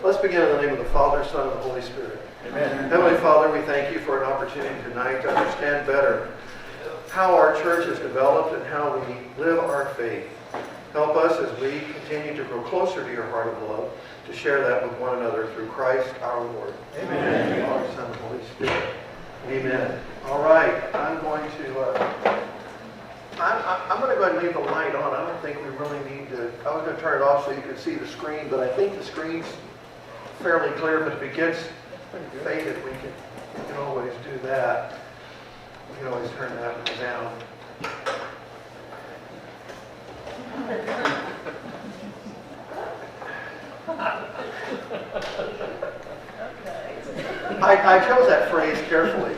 Let's begin in the name of the Father, Son, and the Holy Spirit. Amen. Heavenly Father, we thank you for an opportunity tonight to understand better how our church has developed and how we live our faith. Help us as we continue to grow closer to your heart of love, to share that with one another through Christ our Lord. Amen. Father, Son, and Holy Spirit. Amen. All right, I'm going to go ahead and leave the light on. I don't think we really need to. I was going to turn it off so you can see the screen, but I think the screen's fairly clear. But if it gets faded, we can always do that. We can always turn that one down. I chose that phrase carefully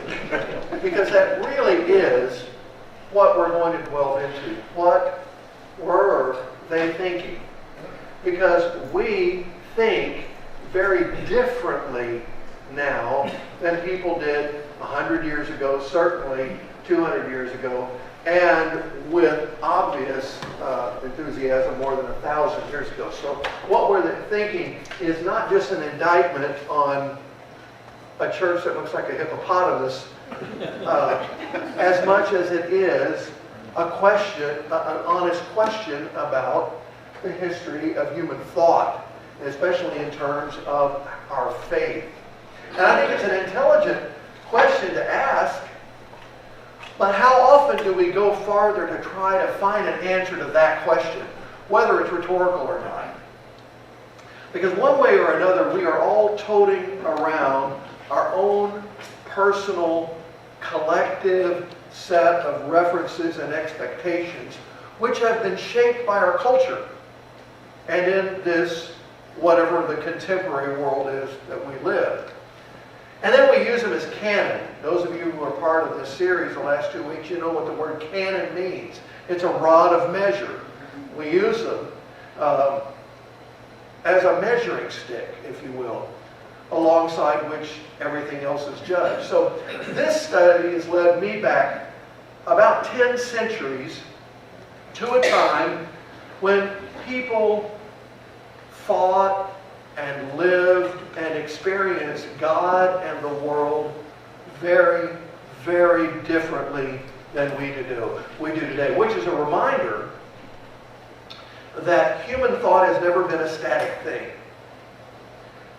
because that really is what we're going to delve into. What were they thinking? Because we think very differently now than people did 100 years ago, certainly 200 years ago, and with obvious enthusiasm more than 1,000 years ago. So what we're thinking is not just an indictment on a church that looks like a hippopotamus, as much as it is a question, an honest question about the history of human thought, especially in terms of our faith. And I think it's an intelligent question to ask, but how often do we go farther to try to find an answer to that question, whether it's rhetorical or not? Because one way or another, we are all toting around our own personal, collective set of references and expectations, which have been shaped by our culture and in this, whatever the contemporary world is that we live. And then we use them as canon. Those of you who are part of this series the last 2 weeks, you know what the word canon means. It's a rod of measure. We use them as a measuring stick, if you will, alongside which everything else is judged. So this study has led me back about 10 centuries to a time when people thought and lived and experienced God and the world very, very differently than we do today, which is a reminder that human thought has never been a static thing.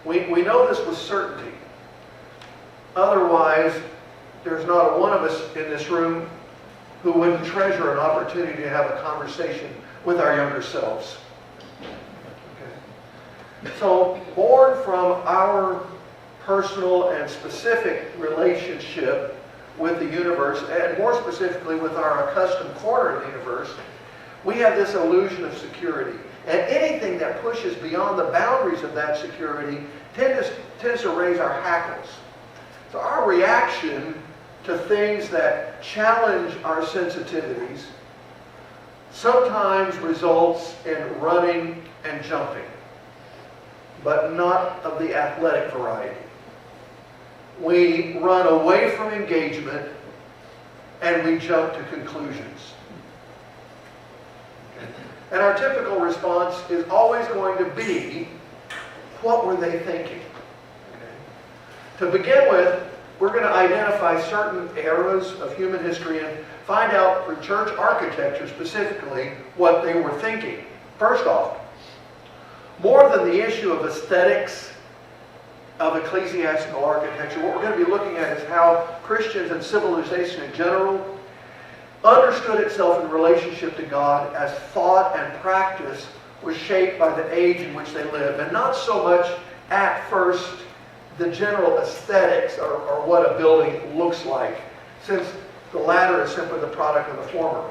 We know this with certainty. Otherwise, there's not one of us in this room who wouldn't treasure an opportunity to have a conversation with our younger selves. Okay. So, born from our personal and specific relationship with the universe, and more specifically with our accustomed corner of the universe, we have this illusion of security. And anything that pushes beyond the boundaries of that security tends to raise our hackles. So our reaction to things that challenge our sensitivities sometimes results in running and jumping, but not of the athletic variety. We run away from engagement and we jump to conclusions. And our typical response is always going to be, what were they thinking? Okay. To begin with, we're going to identify certain eras of human history and find out for church architecture specifically what they were thinking. First off, more than the issue of aesthetics of ecclesiastical architecture, what we're going to be looking at is how Christians and civilization in general understood itself in relationship to God as thought and practice was shaped by the age in which they lived. And not so much at first the general aesthetics or what a building looks like, since the latter is simply the product of the former.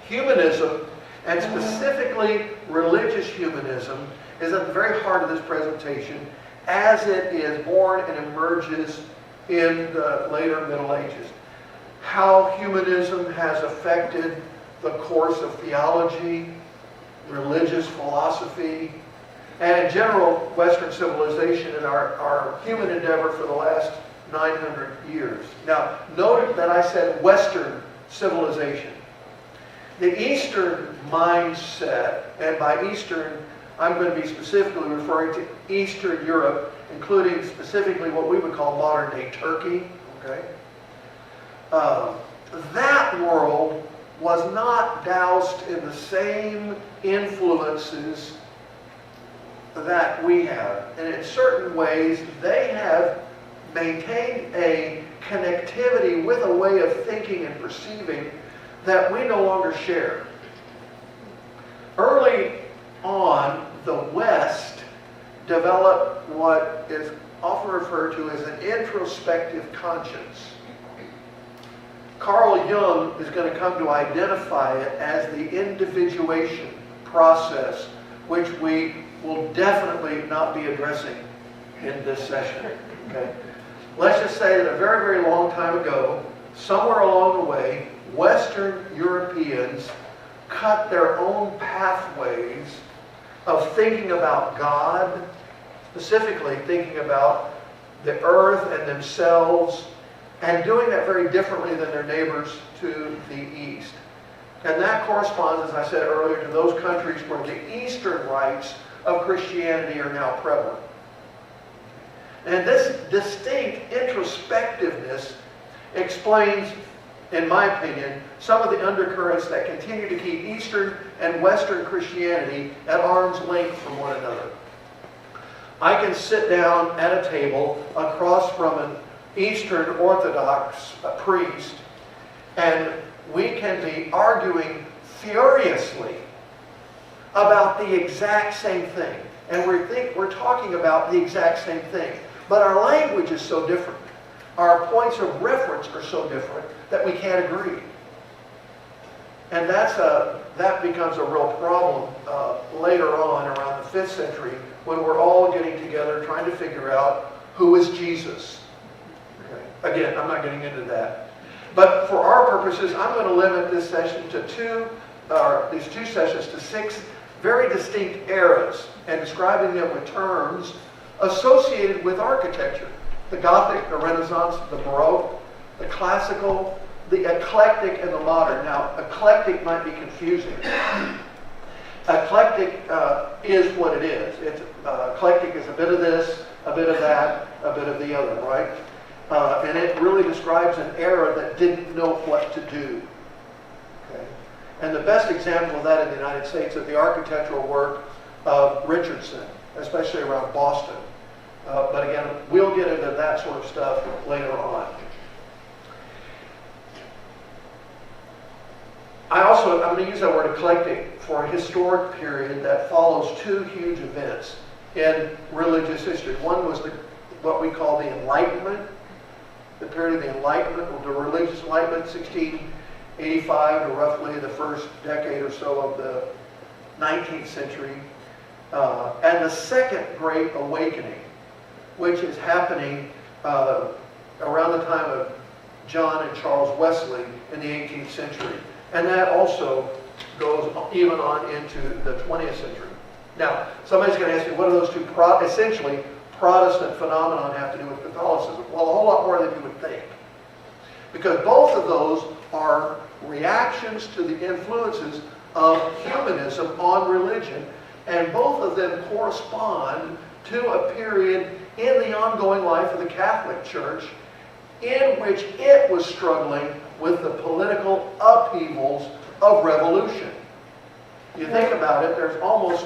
Humanism, and specifically religious humanism, is at the very heart of this presentation as it is born and emerges in the later Middle Ages. How humanism has affected the course of theology, religious philosophy, and in general Western civilization in our human endeavor for the last 900 years. Now, note that I said Western civilization. The Eastern mindset, and by Eastern I'm going to be specifically referring to Eastern Europe, including specifically what we would call modern-day Turkey. Okay? That world was not doused in the same influences that we have. And in certain ways, they have maintained a connectivity with a way of thinking and perceiving that we no longer share. Early on, the West developed what is often referred to as an introspective conscience. Carl Jung is going to come to identify it as the individuation process, which we will definitely not be addressing in this session. Okay? Let's just say that a very, very long time ago, somewhere along the way, Western Europeans cut their own pathways of thinking about God, specifically thinking about the earth and themselves, and doing that very differently than their neighbors to the east. And that corresponds, as I said earlier, to those countries where the Eastern rites of Christianity are now prevalent. And this distinct introspectiveness explains, in my opinion, some of the undercurrents that continue to keep Eastern and Western Christianity at arm's length from one another. I can sit down at a table across from an Eastern Orthodox priest, and we can be arguing furiously about the exact same thing. And we're talking about the exact same thing. But our language is so different. Our points of reference are so different that we can't agree. And that becomes a real problem later on, around the 5th century, when we're all getting together trying to figure out who is Jesus. Okay. Again, I'm not getting into that. But for our purposes, I'm going to limit this session to these two sessions to 6 very distinct eras, and describing them with terms associated with architecture. The Gothic, the Renaissance, the Baroque, the Classical, the Eclectic, and the Modern. Now, eclectic might be confusing. Eclectic is what it is. Eclectic is a bit of this, a bit of that, a bit of the other, right? And it really describes an era that didn't know what to do. Okay? And the best example of that in the United States is the architectural work of Richardson, especially around Boston. But again, we'll get into that sort of stuff later on. I'm going to use that word eclectic for a historic period that follows 2 huge events in religious history. One was what we call the Enlightenment, the period of the Enlightenment, the religious Enlightenment, 1685 to roughly the first decade or so of the 19th century. And the Second Great Awakening, which is happening around the time of John and Charles Wesley in the 18th century. And that also goes even on into the 20th century. Now, somebody's going to ask me, what do those two essentially Protestant phenomenon have to do with Catholicism? Well, a whole lot more than you would think. Because both of those are reactions to the influences of humanism on religion, and both of them correspond to a period in the ongoing life of the Catholic Church in which it was struggling with the political upheavals of revolution. You think about it, there's almost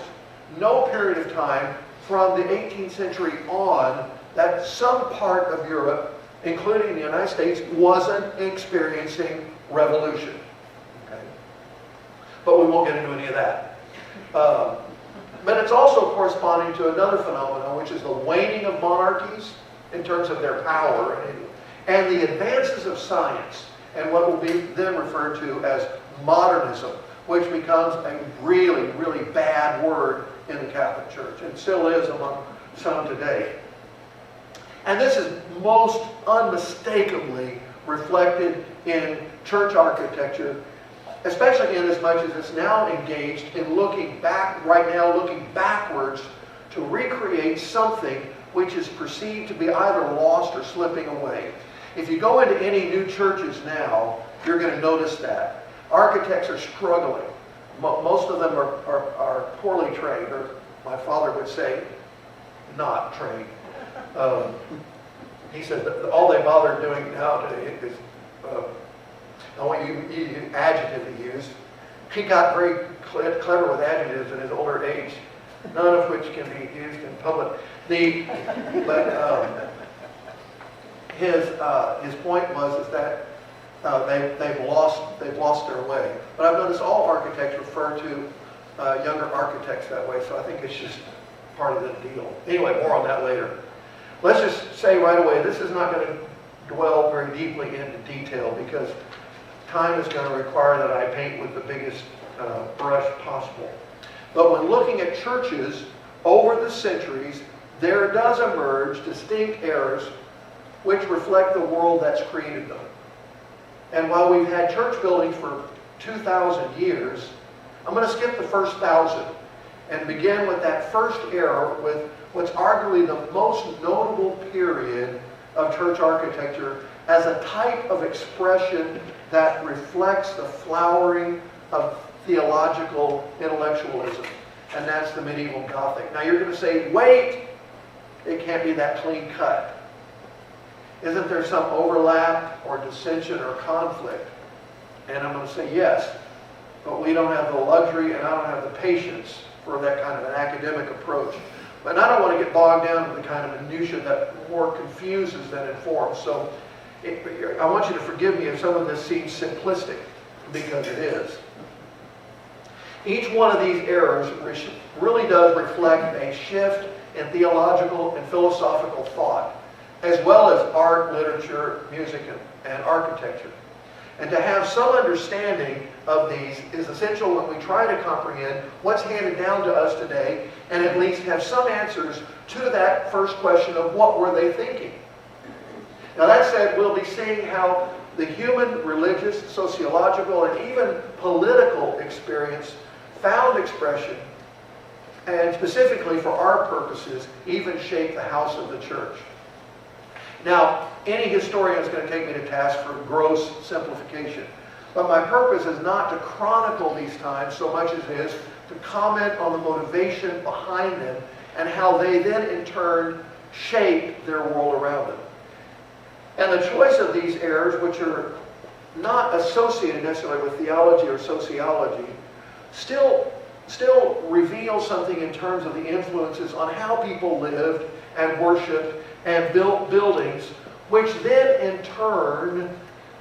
no period of time from the 18th century on that some part of Europe, including the United States, wasn't experiencing revolution. Okay? But we won't get into any of that. But it's also corresponding to another phenomenon, which is the waning of monarchies in terms of their power, and the advances of science, and what will be then referred to as modernism, which becomes a really, really bad word in the Catholic Church, and still is among some today. And this is most unmistakably reflected in church architecture, especially in as much as it's now engaged in looking backwards to recreate something which is perceived to be either lost or slipping away. If you go into any new churches now, you're going to notice that. Architects are struggling. Most of them are poorly trained, my father would say, not trained. He said that all they bother doing now today is, I want you adjective he used. He got very clever with adjectives in his older age, none of which can be used in public. His point was that they've lost their way. But I've noticed all architects refer to younger architects that way, so I think it's just part of the deal. Anyway, more on that later. Let's just say right away, this is not going to dwell very deeply into detail because time is going to require that I paint with the biggest brush possible. But when looking at churches over the centuries, there does emerge distinct errors which reflect the world that's created them. And while we've had church buildings for 2,000 years, I'm going to skip the first 1,000 and begin with that first error with what's arguably the most notable period of church architecture as a type of expression that reflects the flowering of theological intellectualism. And that's the medieval Gothic. Now you're going to say, wait, it can't be that clean cut. Isn't there some overlap or dissension or conflict? And I'm going to say yes, but we don't have the luxury and I don't have the patience for that kind of an academic approach. But I don't want to get bogged down with the kind of minutia that more confuses than informs. So I want you to forgive me if some of this seems simplistic, because it is. Each one of these errors really does reflect a shift in theological and philosophical thought, as well as art, literature, music, and architecture. And to have some understanding of these is essential when we try to comprehend what's handed down to us today, and at least have some answers to that first question of what were they thinking. Now that said, we'll be seeing how the human, religious, sociological, and even political experience found expression, and specifically for our purposes, even shaped the house of the church. Now, any historian is going to take me to task for gross simplification. But my purpose is not to chronicle these times so much as it is to comment on the motivation behind them and how they then in turn shape their world around them. And the choice of these errors, which are not associated necessarily with theology or sociology, still reveal something in terms of the influences on how people lived and worshiped and built buildings, which then in turn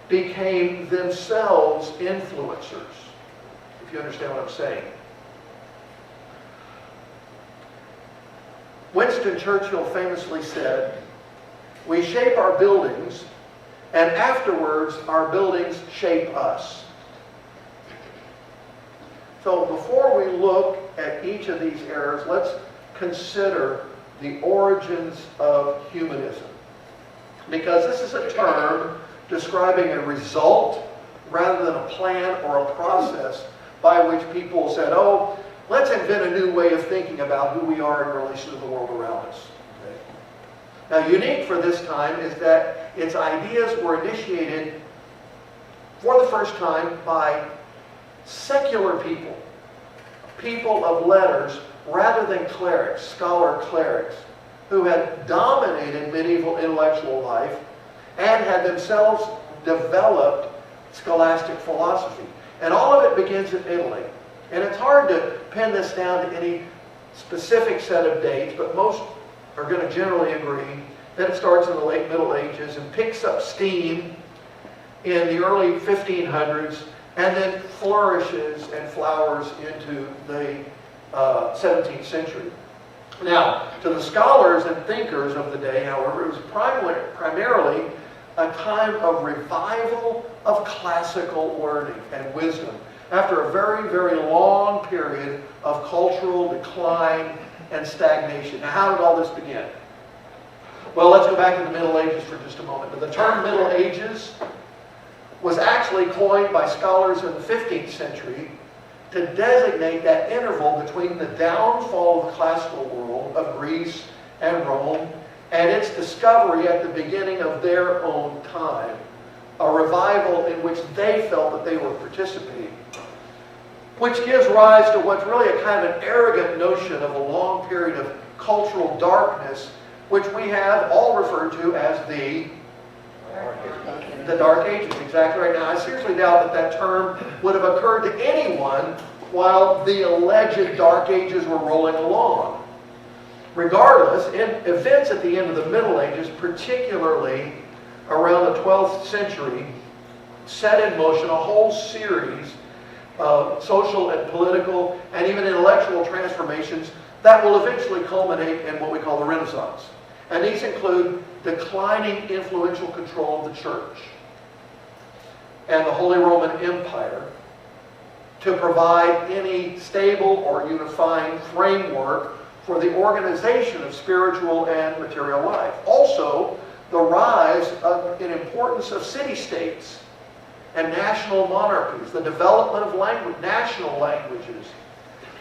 became themselves influencers, if you understand what I'm saying. Winston Churchill famously said, "We shape our buildings, and afterwards our buildings shape us." So before we look at each of these errors, let's consider the origins of humanism. Because this is a term describing a result rather than a plan or a process by which people said, oh, let's invent a new way of thinking about who we are in relation to the world around us. Okay? Now, unique for this time is that its ideas were initiated for the first time by secular people, people of letters, rather than clerics, scholar clerics, who had dominated medieval intellectual life and had themselves developed scholastic philosophy. And all of it begins in Italy. And it's hard to pin this down to any specific set of dates, but most are going to generally agree that it starts in the late Middle Ages and picks up steam in the early 1500s and then flourishes and flowers into the 17th century. Now, to the scholars and thinkers of the day, however, it was primarily a time of revival of classical learning and wisdom after a very, very long period of cultural decline and stagnation. Now, how did all this begin? Well, let's go back to the Middle Ages for just a moment. The term Middle Ages was actually coined by scholars in the 15th century to designate that interval between the downfall of the classical world of Greece and Rome and its discovery at the beginning of their own time, a revival in which they felt that they were participating. which gives rise to what's really a kind of an arrogant notion of a long period of cultural darkness, which we have all referred to as the Dark Ages. Exactly right. Now, I seriously doubt that that term would have occurred to anyone while the alleged Dark Ages were rolling along. Regardless, in events at the end of the Middle Ages, particularly around the 12th century, set in motion a whole series of social and political and even intellectual transformations that will eventually culminate in what we call the Renaissance. And these include declining influential control of the church and the Holy Roman Empire to provide any stable or unifying framework for the organization of spiritual and material life. Also, the rise in importance of city-states and national monarchies, the development of national languages,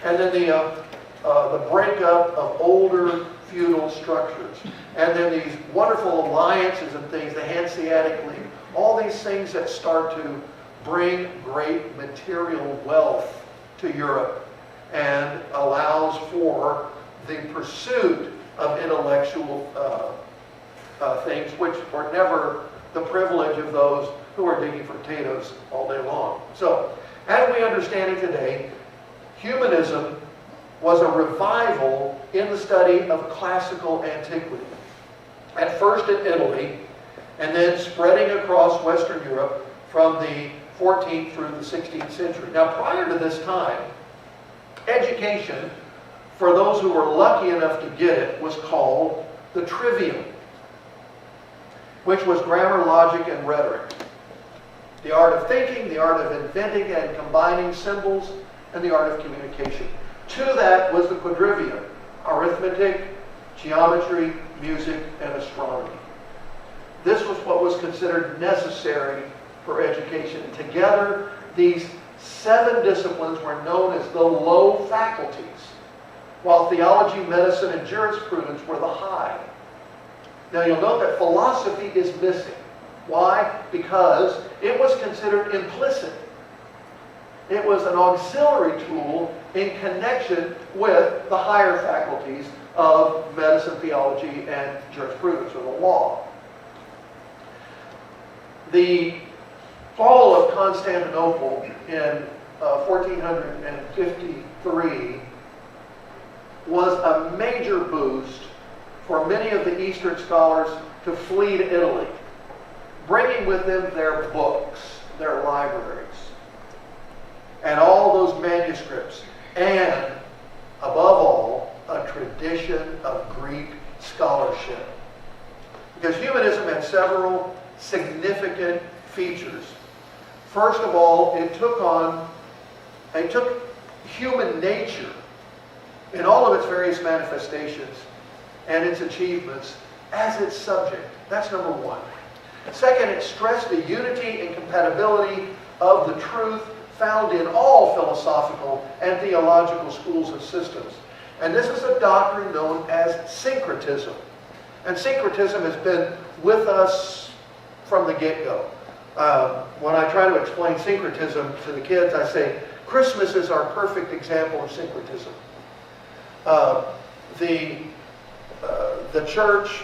and then the breakup of older feudal structures, and then these wonderful alliances and things, the Hanseatic League, all these things that start to bring great material wealth to Europe and allows for the pursuit of intellectual things which were never the privilege of those who are digging for potatoes all day long. So, as we understand it today, humanism was a revival in the study of classical antiquity. At first in Italy, and then spreading across Western Europe from the 14th through the 16th century. Now, prior to this time, education, for those who were lucky enough to get it, was called the trivium, which was grammar, logic, and rhetoric. The art of thinking, the art of inventing and combining symbols, and the art of communication. To that was the quadrivium: arithmetic, geometry, music, and astronomy. This was what was considered necessary for education. Together, these 7 disciplines were known as the low faculties, while theology, medicine, and jurisprudence were the high. Now you'll note that philosophy is missing. Why? Because it was considered implicit. It was an auxiliary tool in connection with the higher faculties of medicine, theology, and jurisprudence, or the law. The fall of Constantinople in 1453 was a major boost for many of the Eastern scholars to flee to Italy, bringing with them their books, their libraries, and all those manuscripts, and above all, a tradition of Greek scholarship. Because humanism had several significant features. First of all, it took human nature in all of its various manifestations and its achievements as its subject. That's number one. Second, it stressed the unity and compatibility of the truth found in all philosophical and theological schools and systems. And this is a doctrine known as syncretism. And syncretism has been with us from the get-go. When I try to explain syncretism to the kids, I say, Christmas is our perfect example of syncretism. The church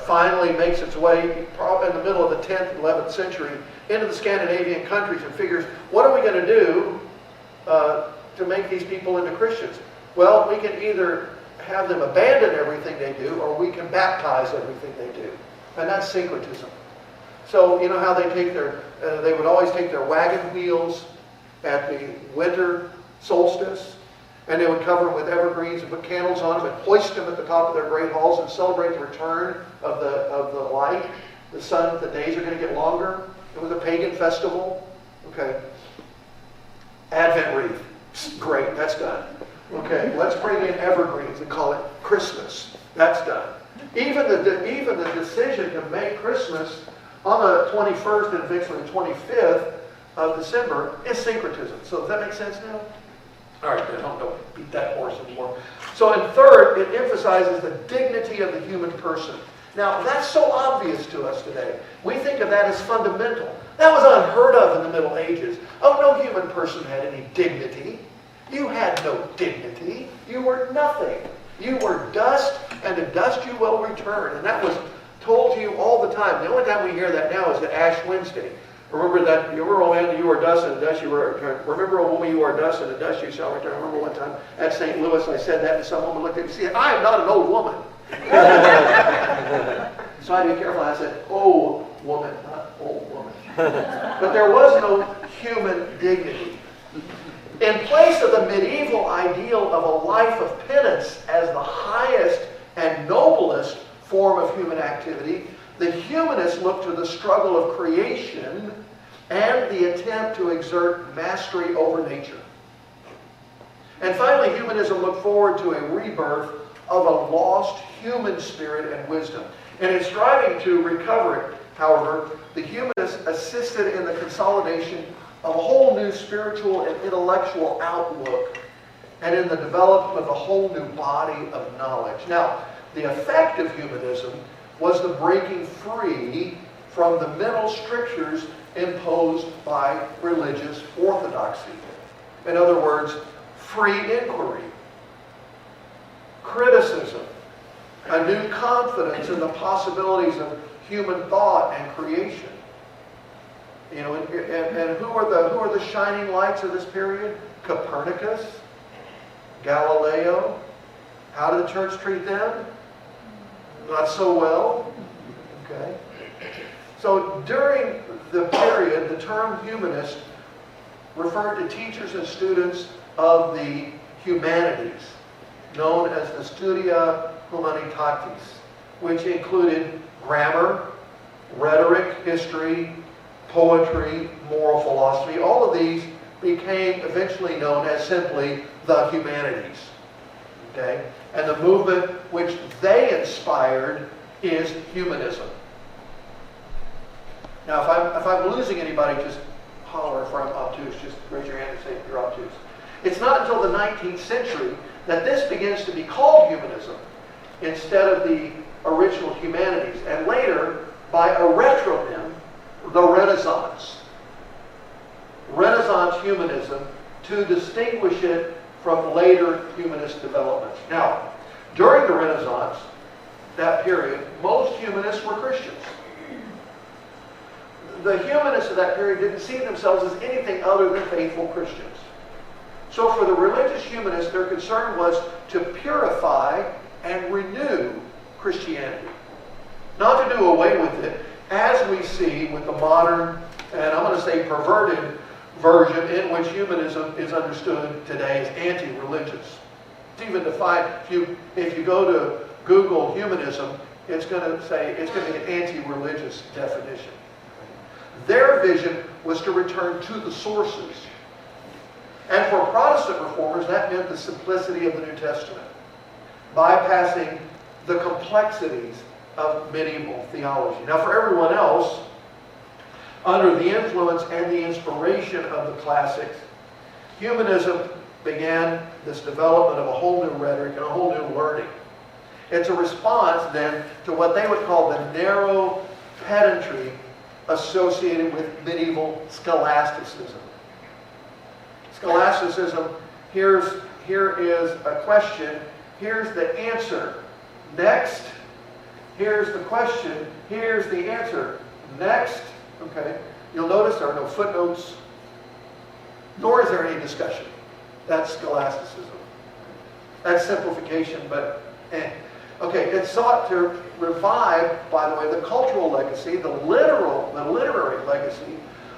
finally makes its way, probably in the middle of the 10th and 11th century, into the Scandinavian countries and figures, what are we going to do to make these people into Christians? Well, we can either have them abandon everything they do, or we can baptize everything they do. And that's syncretism. So, you know how they take they would always take their wagon wheels at the winter solstice, and they would cover them with evergreens and put candles on them and hoist them at the top of their great halls and celebrate the return of the light. The sun, the days are going to get longer. It was a pagan festival. Okay. Advent wreath. Great, that's done. Okay, let's bring in evergreens and call it Christmas. That's done. Even the decision to make Christmas on the 21st and eventually the 25th of December is syncretism. So does that make sense now? All right, then don't beat that horse anymore. So, and third, it emphasizes the dignity of the human person. Now, that's so obvious to us today. We think of that as fundamental. That was unheard of in the Middle Ages. Oh, no human person had any dignity. You had no dignity. You were nothing. You were dust, and to dust you will return. And that was told to you all the time. The only time we hear that now is at Ash Wednesday. Remember that, you were a man, you are dust, and dust you will return. Remember, a woman, you are dust, and the dust you shall return. I remember one time at St. Louis, I said that, and some woman looked at me and said, I am not an old woman. So I had to be careful. I said, old woman, not old woman. But there was no human dignity. In place of the medieval ideal of a life of penance as the highest and noblest form of human activity, the humanists looked to the struggle of creation and the attempt to exert mastery over nature. And finally, humanism looked forward to a rebirth of a lost human spirit and wisdom. And in striving to recover it, however, the humanists assisted in the consolidation of a whole new spiritual and intellectual outlook and in the development of a whole new body of knowledge. Now, the effect of humanism was the breaking free from the mental strictures imposed by religious orthodoxy. In other words, free inquiry, criticism, a new confidence in the possibilities of human thought and creation. You know, and who are the shining lights of this period? Copernicus, Galileo. How did the church treat them? Not so well. Okay. So during the period, the term humanist referred to teachers and students of the humanities, known as the Studia Humanitatis, which included grammar, rhetoric, history, poetry, moral philosophy. All of these became eventually known as simply the humanities. Okay? And the movement which they inspired is humanism. Now, if I'm losing anybody, just holler if I'm obtuse. Just raise your hand and say if you're obtuse. It's not until the 19th century that this begins to be called humanism instead of the original humanities. And later, by a retronym, the Renaissance. Renaissance humanism to distinguish it from later humanist developments. Now, during the Renaissance, that period, most humanists were Christians. The humanists of that period didn't see themselves as anything other than faithful Christians. So for the religious humanists, their concern was to purify and renew Christianity. Not to do away with it, as we see with the modern, and I'm going to say perverted, version in which humanism is understood today as anti-religious. It's even defined, if you go to Google humanism, it's going to be an anti-religious definition. Their vision was to return to the sources. And for Protestant reformers, that meant the simplicity of the New Testament, bypassing the complexities of medieval theology. Now, for everyone else, under the influence and the inspiration of the classics, humanism began this development of a whole new rhetoric and a whole new learning. It's a response then to what they would call the narrow pedantry associated with medieval scholasticism. Scholasticism, here is a question, here's the answer. Next, here's the question, here's the answer. Next, okay, you'll notice there are no footnotes, nor is there any discussion. That's scholasticism. That's simplification, but okay, it sought to revive, by the way, the cultural legacy, the literary legacy,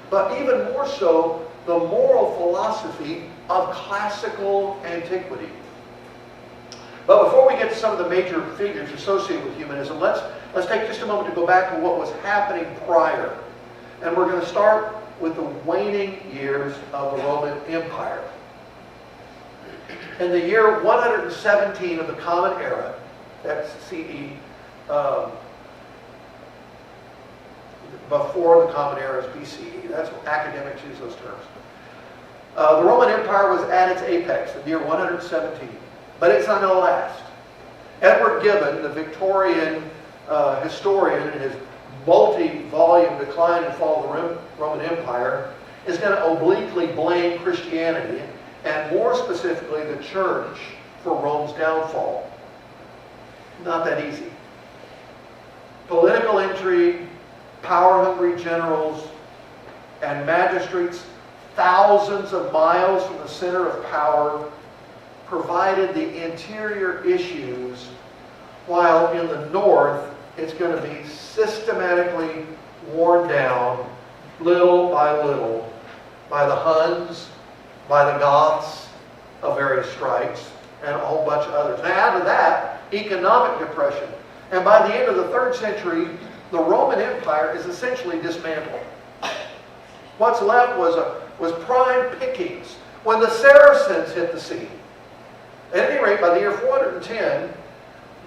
but even more so, the moral philosophy of classical antiquity. But before we get to some of the major figures associated with humanism, let's take just a moment to go back to what was happening prior. And we're going to start with the waning years of the Roman Empire. In the year 117 of the Common Era, that's CE, before the Common Era is BCE. That's what academics use those terms. The Roman Empire was at its apex in the year 117, but it's not going to last. Edward Gibbon, the Victorian historian in his multi-volume Decline and Fall of the Roman Empire, is going to obliquely blame Christianity, and more specifically the church, for Rome's downfall. Not that easy. Political intrigue, power-hungry generals, and magistrates thousands of miles from the center of power provided the interior issues, while in the north it's going to be systematically worn down little by little by the Huns, by the Goths of various stripes, and a whole bunch of others. And add to that, economic depression. And by the end of the 3rd century, the Roman Empire is essentially dismantled. What's left was prime pickings when the Saracens hit the scene. At any rate, by the year 410,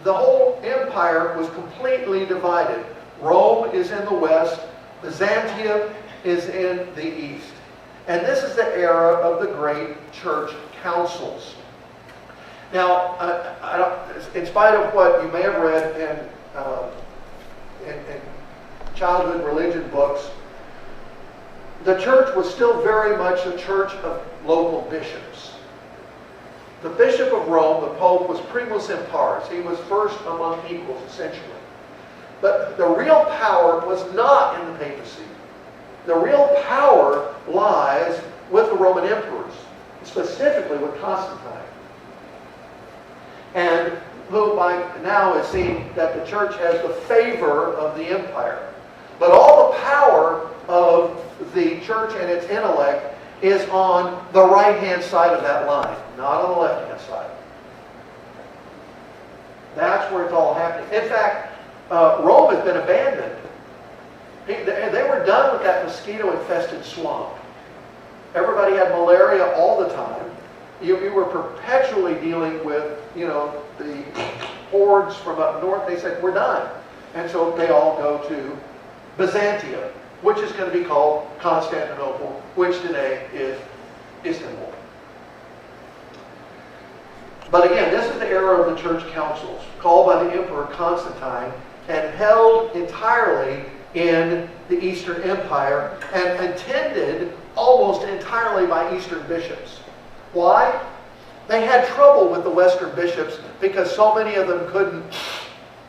the whole empire was completely divided. Rome is in the west, Byzantium is in the east. And this is the era of the great church councils. Now, in spite of what you may have read in childhood religion books, the church was still very much a church of local bishops. The Bishop of Rome, the Pope, was primus inter pares. He was first among equals, essentially. But the real power was not in the papacy. The real power lies with the Roman emperors, specifically with Constantine. And who by now has seen that the church has the favor of the empire. But all the power of the church and its intellect is on the right-hand side of that line, not on the left-hand side. That's where it's all happening. In fact, Rome has been abandoned. They were done with that mosquito-infested swamp. Everybody had malaria all the time. You were perpetually dealing with, the hordes from up north. They said, we're done. And so they all go to Byzantium, which is going to be called Constantinople, which today is Istanbul. But again, this is the era of the church councils, called by the Emperor Constantine, and held entirely in the Eastern Empire, and attended almost entirely by Eastern bishops. Why? They had trouble with the Western bishops because so many of them couldn't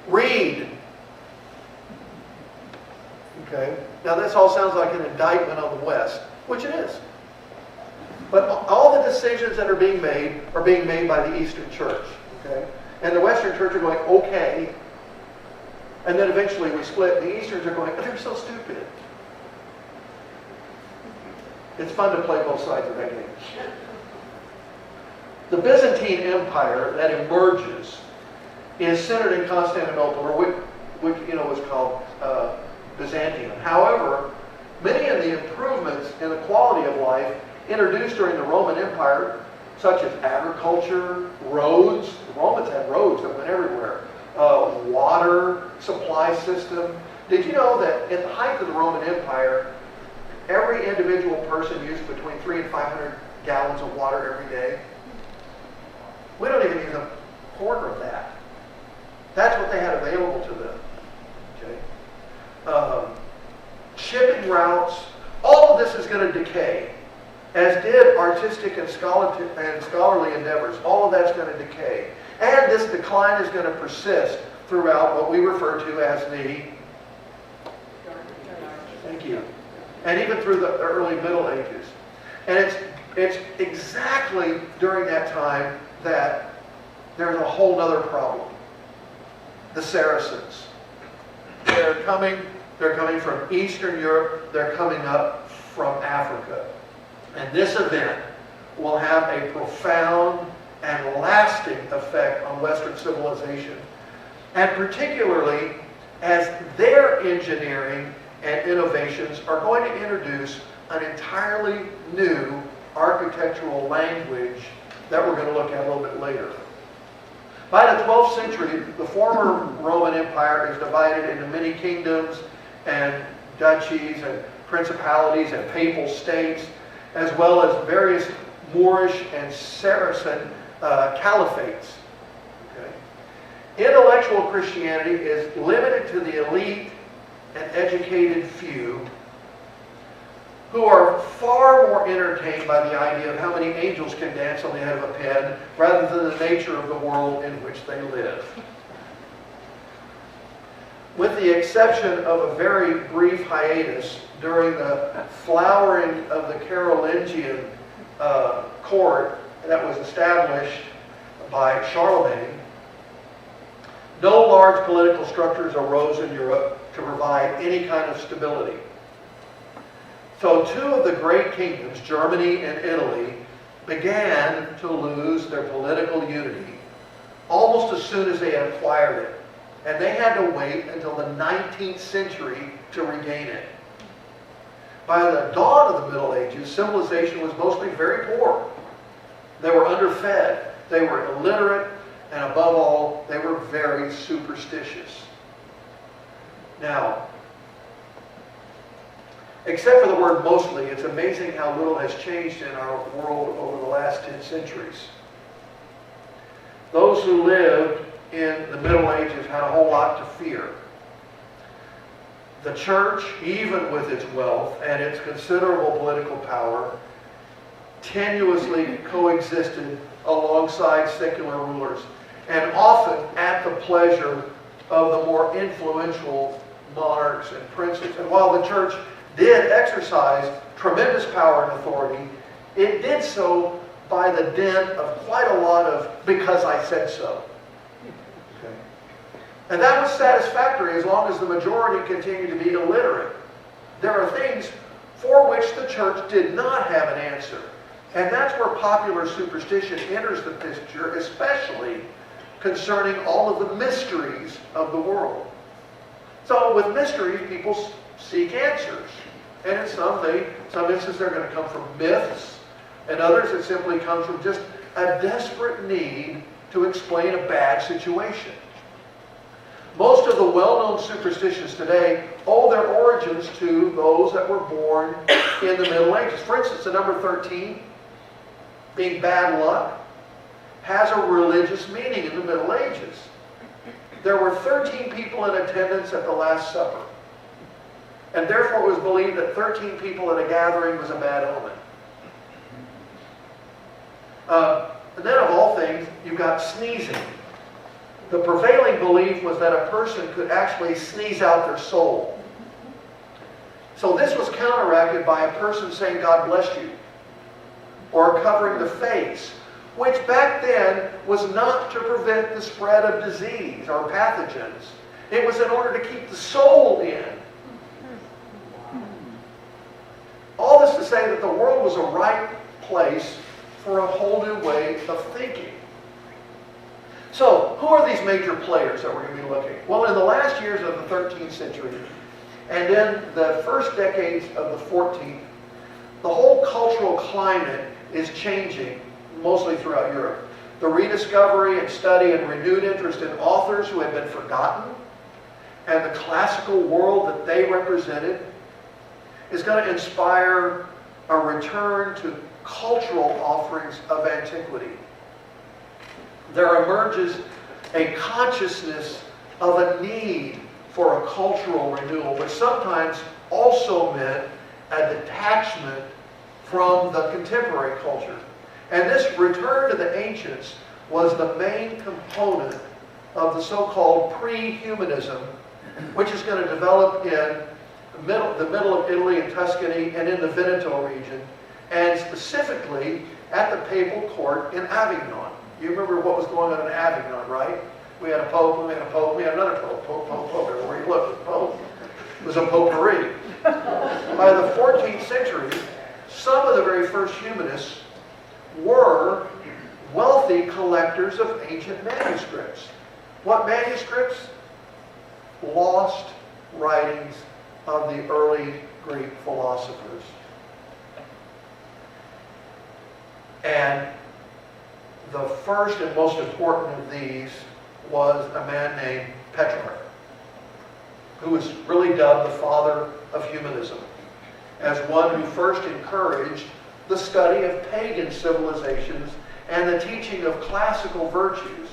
read. Okay? Now this all sounds like an indictment on the West, which it is. But all the decisions that are being made by the Eastern Church. Okay? And the Western Church are going, okay. And then eventually we split. The Easterns are going, they're so stupid. It's fun to play both sides of that game. The Byzantine Empire that emerges is centered in Constantinople, or which was called Byzantium. However, many of the improvements in the quality of life introduced during the Roman Empire, such as agriculture, roads. The Romans had roads that went everywhere. Water supply system. Did you know that at the height of the Roman Empire, every individual person used between 300 and 500 gallons of water every day? We don't even use a quarter of that. That's what they had available to them. Okay? Shipping routes, all of this is going to decay, as did artistic and scholarly endeavors. All of that's going to decay. And this decline is going to persist throughout what we refer to as the... Thank you. And even through the early Middle Ages. And it's exactly during that time that there's a whole other problem. The Saracens. They're coming from Eastern Europe. They're coming up from Africa. And this event will have a profound and lasting effect on Western civilization. And particularly as their engineering and innovations are going to introduce an entirely new architectural language that we're going to look at a little bit later. By the 12th century, the former Roman Empire is divided into many kingdoms and duchies and principalities and papal states, as well as various Moorish and Saracen caliphates. Okay? Intellectual Christianity is limited to the elite and educated few who are far more entertained by the idea of how many angels can dance on the head of a pin rather than the nature of the world in which they live. With the exception of a very brief hiatus during the flowering of the Carolingian court that was established by Charlemagne, no large political structures arose in Europe to provide any kind of stability. So two of the great kingdoms, Germany and Italy, began to lose their political unity almost as soon as they had acquired it. And they had to wait until the 19th century to regain it. By the dawn of the Middle Ages, civilization was mostly very poor. They were underfed, they were illiterate, and above all, they were very superstitious. Now, except for the word mostly, it's amazing how little has changed in our world over the last 10 centuries. Those who lived in the Middle Ages had a whole lot to fear. The church, even with its wealth and its considerable political power, tenuously coexisted alongside secular rulers, and often at the pleasure of the more influential monarchs and princes. And while the church did exercise tremendous power and authority, it did so by the dint of quite a lot of "because I said so." Okay. And that was satisfactory as long as the majority continued to be illiterate. There are things for which the church did not have an answer. And that's where popular superstition enters the picture, especially concerning all of the mysteries of the world. So with mysteries, people seek answers. And in some instances they're going to come from myths, and others it simply comes from just a desperate need to explain a bad situation. Most of the well-known superstitions today owe their origins to those that were born in the Middle Ages. For instance, the number 13, being bad luck, has a religious meaning in the Middle Ages. There were 13 people in attendance at the Last Supper. And therefore it was believed that 13 people at a gathering was a bad omen. And then of all things, you've got sneezing. The prevailing belief was that a person could actually sneeze out their soul. So this was counteracted by a person saying, "God bless you," or covering the face, which back then was not to prevent the spread of disease or pathogens. It was in order to keep the soul in. All this to say that the world was a right place for a whole new way of thinking. So, who are these major players that we're going to be looking at? Well, in the last years of the 13th century, and in the first decades of the 14th, the whole cultural climate is changing, mostly throughout Europe. The rediscovery and study and renewed interest in authors who had been forgotten, and the classical world that they represented, is going to inspire a return to cultural offerings of antiquity. There emerges a consciousness of a need for a cultural renewal, which sometimes also meant a detachment from the contemporary culture. And this return to the ancients was the main component of the so-called pre-humanism, which is going to develop in the middle of Italy and Tuscany and in the Veneto region, and specifically at the papal court in Avignon. You remember what was going on in Avignon, right? We had a pope, we had a pope, we had another pope, pope, everywhere you look, pope. It was a potpourri. By the 14th century, some of the very first humanists were wealthy collectors of ancient manuscripts. What manuscripts? Lost writings of the early Greek philosophers. And the first and most important of these was a man named Petrarch, who was really dubbed the father of humanism, as one who first encouraged the study of pagan civilizations and the teaching of classical virtues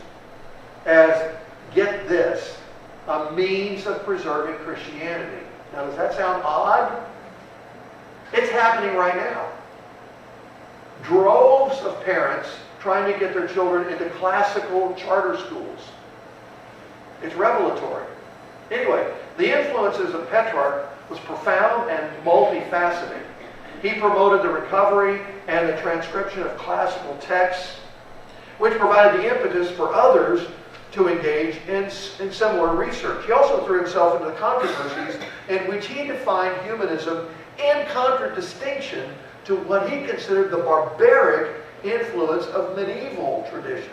as get this, a means of preserving Christianity. Now, does that sound odd? It's happening right now. Droves of parents trying to get their children into classical charter schools. It's revelatory. Anyway, the influences of Petrarch was profound and multifaceted. He promoted the recovery and the transcription of classical texts, which provided the impetus for others to engage in similar research. He also threw himself into the controversies in which he defined humanism in contradistinction to what he considered the barbaric influence of medieval traditions.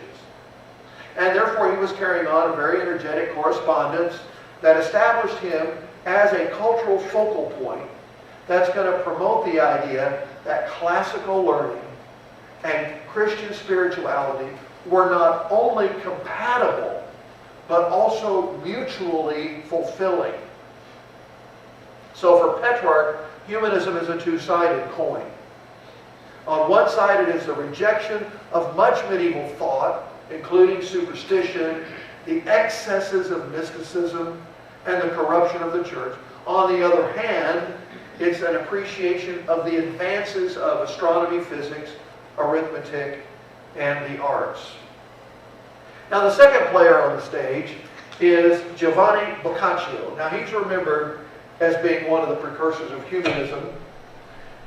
And therefore he was carrying on a very energetic correspondence that established him as a cultural focal point that's going to promote the idea that classical learning and Christian spirituality were not only compatible, but also mutually fulfilling. So for Petrarch, humanism is a two-sided coin. On one side, it is the rejection of much medieval thought, including superstition, the excesses of mysticism, and the corruption of the church. On the other hand, it's an appreciation of the advances of astronomy, physics, arithmetic, and the arts. Now, the second player on the stage is Giovanni Boccaccio. Now, he's remembered as being one of the precursors of humanism,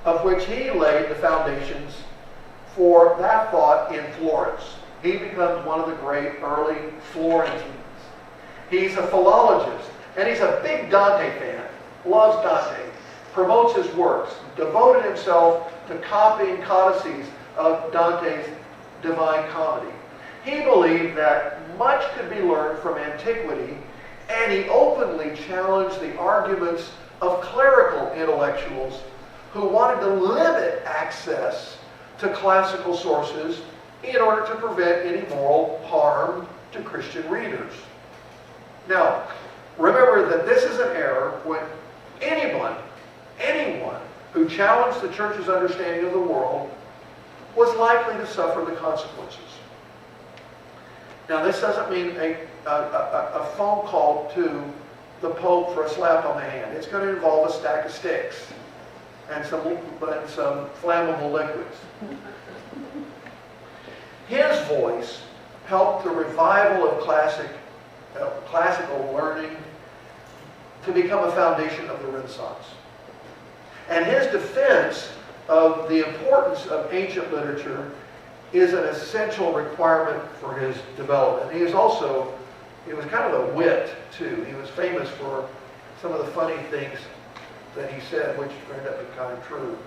of which he laid the foundations for that thought in Florence. He becomes one of the great early Florentines. He's a philologist, and he's a big Dante fan, loves Dante, promotes his works, devoted himself to copying codices of Dante's Divine Comedy. He believed that much could be learned from antiquity, and he openly challenged the arguments of clerical intellectuals who wanted to limit access to classical sources in order to prevent any moral harm to Christian readers. Now, remember that this is an era when anyone who challenged the church's understanding of the world was likely to suffer the consequences. Now, this doesn't mean a phone call to the Pope for a slap on the hand. It's going to involve a stack of sticks and some flammable liquids. His voice helped the revival of classical learning to become a foundation of the Renaissance. And his defense of the importance of ancient literature is an essential requirement for his development. He was kind of a wit, too. He was famous for some of the funny things that he said, which turned out to be kind of true.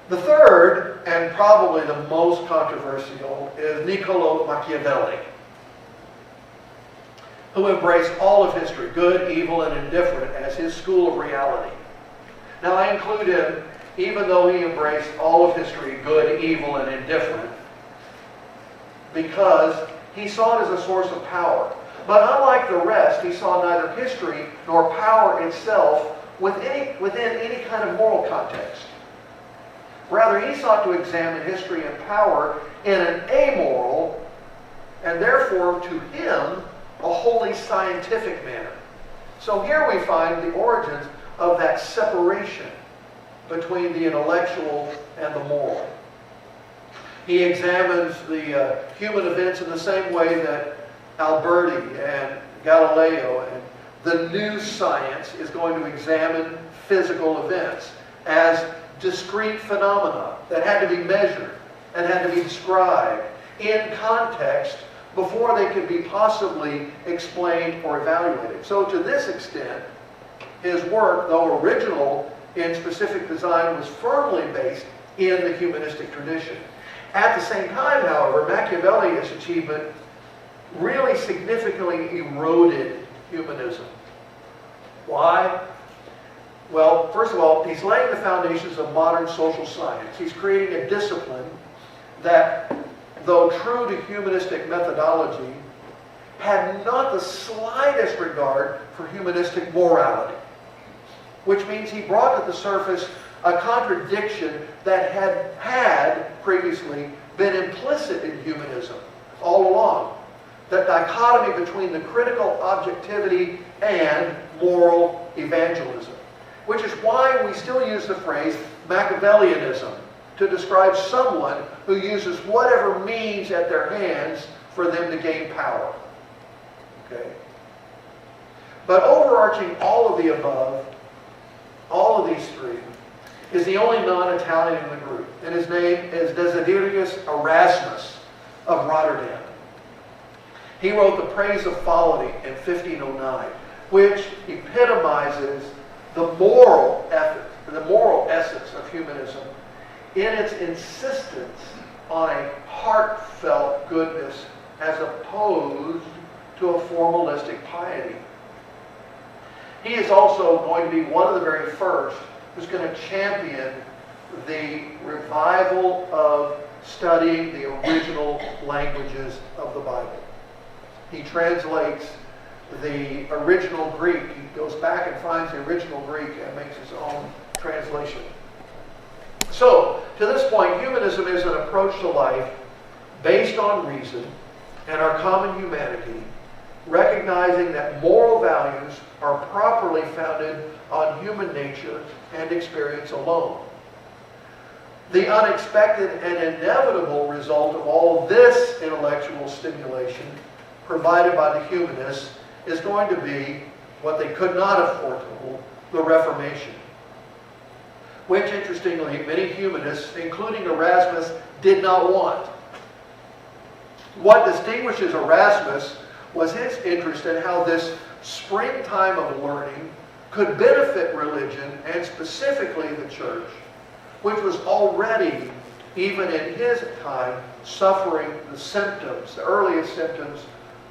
The third, and probably the most controversial, is Niccolo Machiavelli, who embraced all of history, good, evil, and indifferent, as his school of reality. Now, I include him, even though he embraced all of history, good, evil, and indifferent, because he saw it as a source of power. But unlike the rest, he saw neither history nor power itself within any kind of moral context. Rather, he sought to examine history and power in an amoral, and therefore to him, a wholly scientific manner. So here we find the origins of that separation between the intellectual and the moral. He examines the human events in the same way that Alberti and Galileo and the new science is going to examine physical events as discrete phenomena that had to be measured and had to be described in context before they could be possibly explained or evaluated. So to this extent, his work, though original in specific design, was firmly based in the humanistic tradition. At the same time, however, Machiavelli's achievement really significantly eroded humanism. Why? Well, first of all, he's laying the foundations of modern social science. He's creating a discipline that, though true to humanistic methodology, had not the slightest regard for humanistic morality, which means he brought to the surface a contradiction that had previously been implicit in humanism all along. that dichotomy between the critical objectivity and moral evangelism, which is why we still use the phrase Machiavellianism to describe someone who uses whatever means at their hands for them to gain power. Okay? But overarching all of the above, all of these three, is the only non-Italian in the group. And his name is Desiderius Erasmus of Rotterdam. He wrote The Praise of Folly in 1509, which epitomizes the moral ethic, the moral essence of humanism in its insistence on a heartfelt goodness as opposed to a formalistic piety. He is also going to be one of the very first who's going to champion the revival of studying the original languages of the Bible. He translates the original Greek. He goes back and finds the original Greek and makes his own translation. So, to this point, humanism is an approach to life based on reason and our common humanity, recognizing that moral values are properly founded on human nature and experience alone. The unexpected and inevitable result of all this intellectual stimulation provided by the humanists is going to be what they could not have foretold, the Reformation, which, interestingly, many humanists, including Erasmus, did not want. What distinguishes Erasmus was his interest in how this springtime of learning could benefit religion, and specifically the church, which was already, even in his time, suffering the symptoms, the earliest symptoms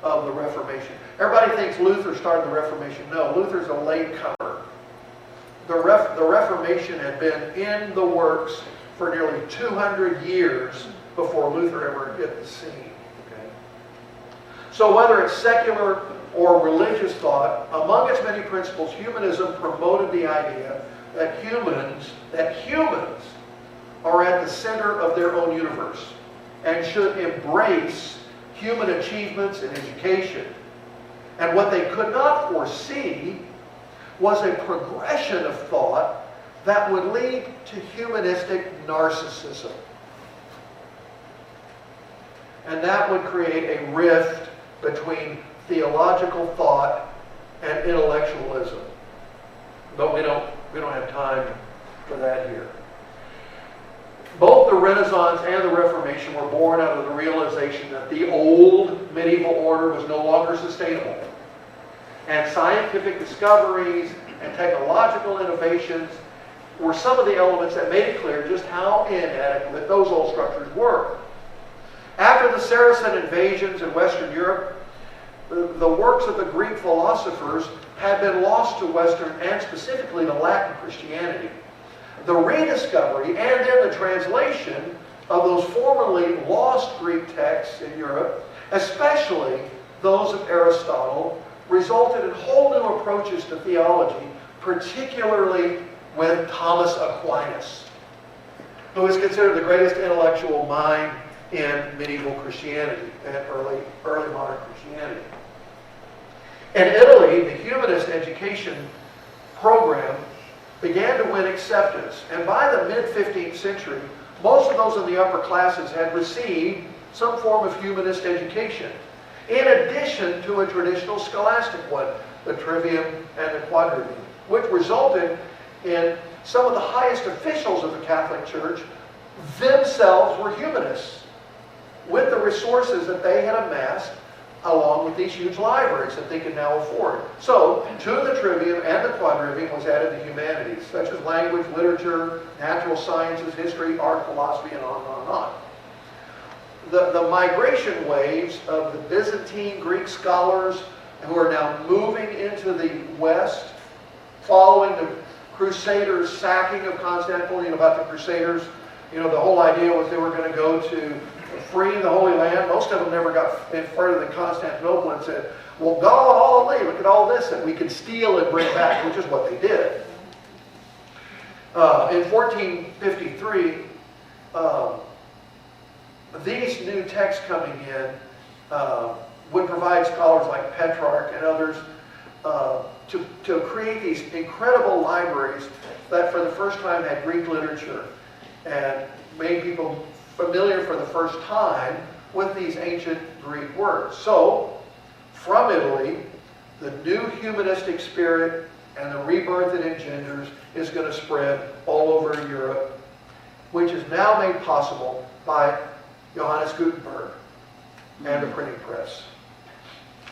of the Reformation. Everybody thinks Luther started the Reformation. No, Luther's a latecomer. The Reformation had been in the works for nearly 200 years before Luther ever hit the scene. Okay? So whether it's secular or religious thought, among its many principles, humanism promoted the idea that humans are at the center of their own universe and should embrace human achievements in education. And what they could not foresee was a progression of thought that would lead to humanistic narcissism. And that would create a rift between theological thought and intellectualism. But we don't have time for that here. Both the Renaissance and the Reformation were born out of the realization that the old medieval order was no longer sustainable. And scientific discoveries and technological innovations were some of the elements that made it clear just how inadequate those old structures were. After the Saracen invasions in Western Europe, the works of the Greek philosophers had been lost to Western and specifically to Latin Christianity. The rediscovery and then the translation of those formerly lost Greek texts in Europe, especially those of Aristotle, resulted in whole new approaches to theology, particularly with Thomas Aquinas, who is considered the greatest intellectual mind in medieval Christianity and early modern Christianity. In Italy, the humanist education program began to win acceptance, and by the mid-15th century, most of those in the upper classes had received some form of humanist education, in addition to a traditional scholastic one, the trivium and the quadrivium, which resulted in some of the highest officials of the Catholic Church themselves were humanists, with the resources that they had amassed along with these huge libraries that they could now afford. So, to the trivium and the quadrivium was added the humanities, such as language, literature, natural sciences, history, art, philosophy, and on and on and on. The migration waves of the Byzantine Greek scholars who are now moving into the West, following the Crusaders' sacking of Constantinople. About the Crusaders, the whole idea was they were going to go to free the Holy Land. Most of them never got in further than Constantinople and said, well, golly, look at all this that we can steal and bring back, which is what they did. In 1453, these new texts coming in, would provide scholars like Petrarch and others to create these incredible libraries that for the first time had Greek literature and made people familiar for the first time with these ancient Greek words. So, from Italy, the new humanistic spirit and the rebirth it engenders is going to spread all over Europe, which is now made possible by Johannes Gutenberg and the printing press.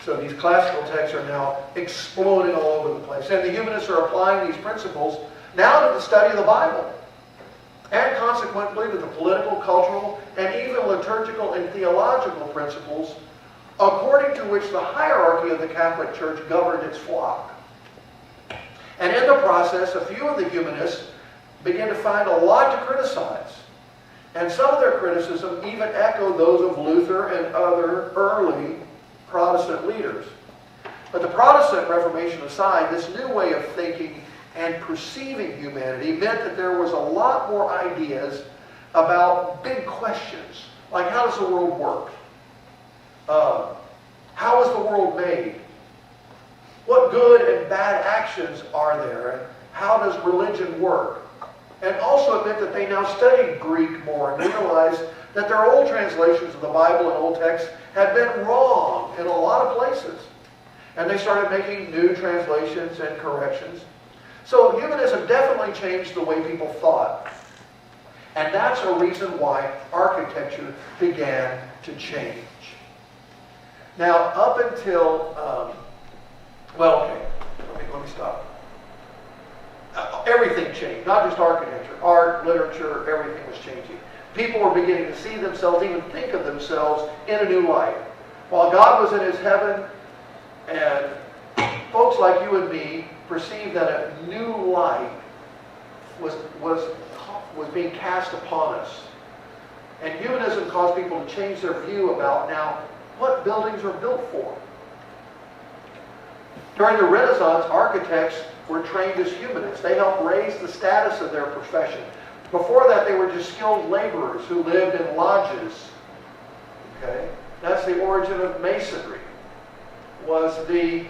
So these classical texts are now exploding all over the place. And the humanists are applying these principles now to the study of the Bible. And consequently to the political, cultural, and even liturgical and theological principles according to which the hierarchy of the Catholic Church governed its flock. And in the process, a few of the humanists began to find a lot to criticize. And some of their criticism even echoed those of Luther and other early Protestant leaders. But the Protestant Reformation aside, this new way of thinking and perceiving humanity meant that there was a lot more ideas about big questions, like how does the world work? How is the world made? What good and bad actions are there? And how does religion work? And also it meant that they now studied Greek more and realized that their old translations of the Bible and old texts had been wrong in a lot of places. And they started making new translations and corrections. So humanism definitely changed the way people thought. And that's a reason why architecture began to change. Now, up until, let me stop. Everything changed, not just architecture. Art, literature, everything was changing. People were beginning to see themselves, even think of themselves in a new light. While God was in his heaven, and folks like you and me perceived that a new light was being cast upon us. And humanism caused people to change their view about now what buildings are built for. During the Renaissance, architects were trained as humanists. They helped raise the status of their profession. Before that, they were just skilled laborers who lived in lodges. Okay? That's the origin of masonry. Was the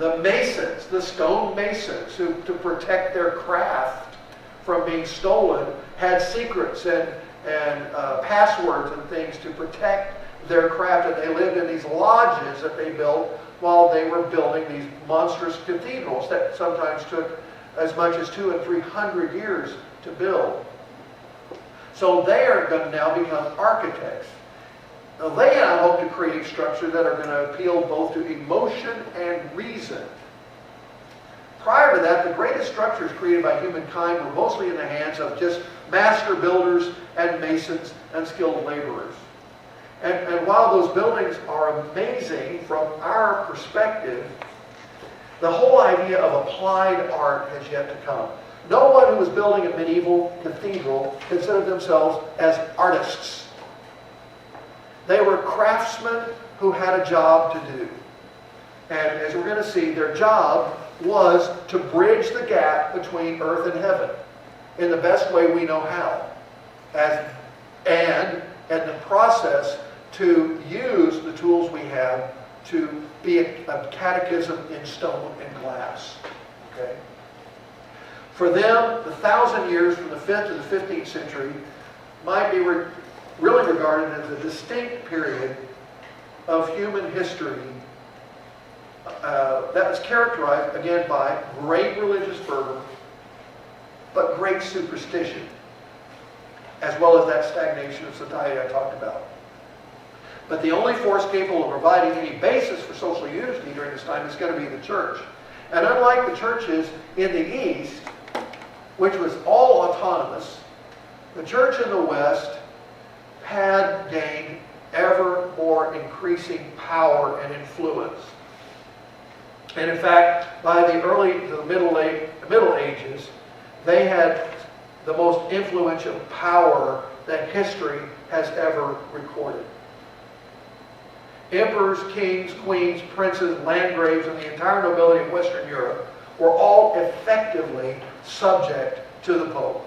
masons, the stone masons, who, to protect their craft from being stolen, had secrets and passwords and things to protect their craft. And they lived in these lodges that they built while they were building these monstrous cathedrals that sometimes took as much as 200 and 300 years to build. So they are going to now become architects. Now they now hope to create structures that are going to appeal both to emotion and reason. Prior to that, the greatest structures created by humankind were mostly in the hands of just master builders and masons and skilled laborers. And while those buildings are amazing from our perspective, the whole idea of applied art has yet to come. No one who was building a medieval cathedral considered themselves as artists. They were craftsmen who had a job to do. And as we're going to see, their job was to bridge the gap between earth and heaven in the best way we know how. And in the process, to use the tools we have to be a catechism in stone and glass. Okay? For them, the 1,000 years from the 5th to the 15th century might be really regarded as a distinct period of human history that was characterized, again, by great religious fervor, but great superstition, as well as that stagnation of society I talked about. But the only force capable of providing any basis for social unity during this time is going to be the church. And unlike the churches in the East, which was all autonomous, the church in the West had gained ever more increasing power and influence. And in fact, by the Middle Ages, they had the most influential power that history has ever recorded. Emperors, kings, queens, princes, landgraves, and the entire nobility of Western Europe were all effectively subject to the Pope.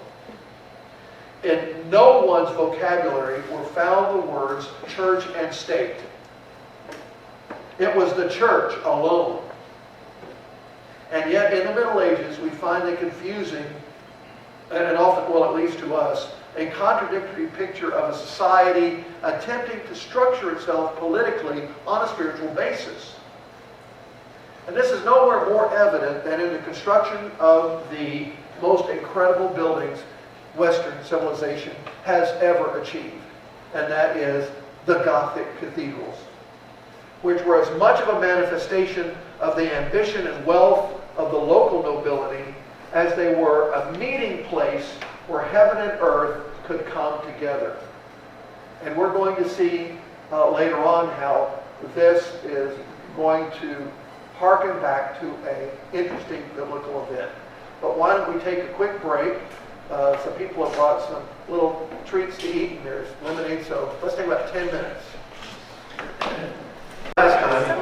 In no one's vocabulary were found the words church and state. It was the church alone. And yet in the Middle Ages we find a confusing, and often, well, at least to us, a contradictory picture of a society attempting to structure itself politically on a spiritual basis. And this is nowhere more evident than in the construction of the most incredible buildings Western civilization has ever achieved. And that is the Gothic cathedrals, which were as much of a manifestation of the ambition and wealth of the local nobility as they were a meeting place where heaven and earth could come together. And we're going to see later on how this is going to harken back to an interesting biblical event. But why don't we take a quick break? Some people have brought some little treats to eat, and there's lemonade, so let's take about 10 minutes. Last time.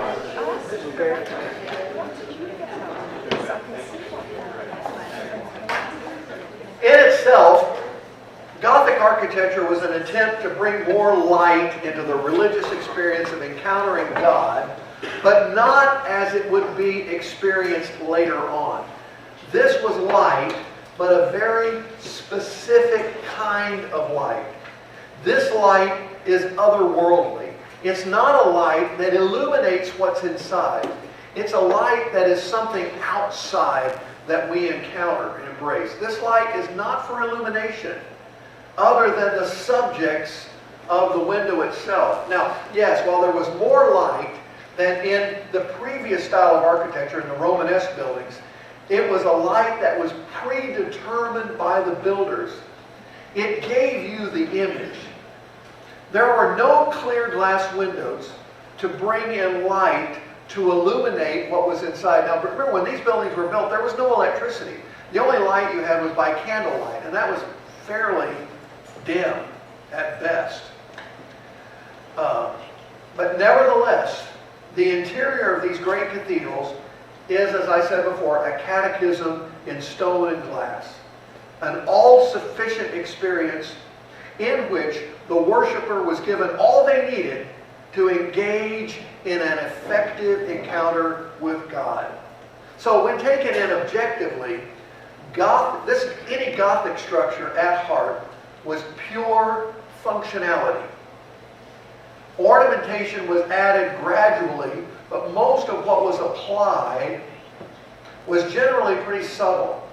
In itself, Gothic architecture was an attempt to bring more light into the religious experience of encountering God, but not as it would be experienced later on. This was light, but a very specific kind of light. This light is otherworldly. It's not a light that illuminates what's inside. It's a light that is something outside that we encounter and embrace. This light is not for illumination, other than the subjects of the window itself. Now, yes, while there was more light than in the previous style of architecture in the Romanesque buildings, it was a light that was predetermined by the builders. It gave you the image. There were no clear glass windows to bring in light to illuminate what was inside. Now, remember, when these buildings were built, there was no electricity. The only light you had was by candlelight, and that was fairly dim at best. But nevertheless, the interior of these great cathedrals is, as I said before, a catechism in stone and glass. An all-sufficient experience in which the worshiper was given all they needed to engage in an effective encounter with God. So when taken in objectively, any Gothic structure at heart was pure functionality. Ornamentation was added gradually, but most of what was applied was generally pretty subtle.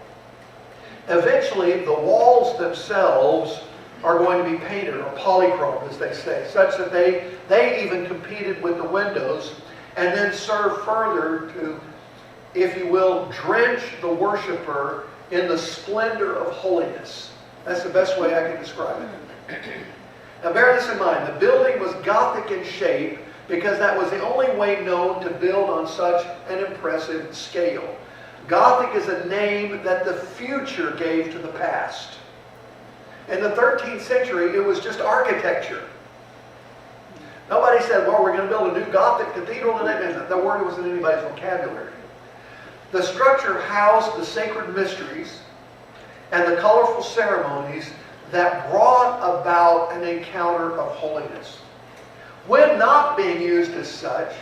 Eventually, the walls themselves are going to be painted, or polychrome, as they say, such that they even competed with the windows and then served further to, if you will, drench the worshiper in the splendor of holiness. That's the best way I can describe it. Now bear this in mind, the building was Gothic in shape because that was the only way known to build on such an impressive scale. Gothic is a name that the future gave to the past. In the 13th century, it was just architecture. Nobody said, well, we're going to build a new Gothic cathedral, and that word wasn't in anybody's vocabulary. The structure housed the sacred mysteries and the colorful ceremonies that brought about an encounter of holiness. When not being used as such,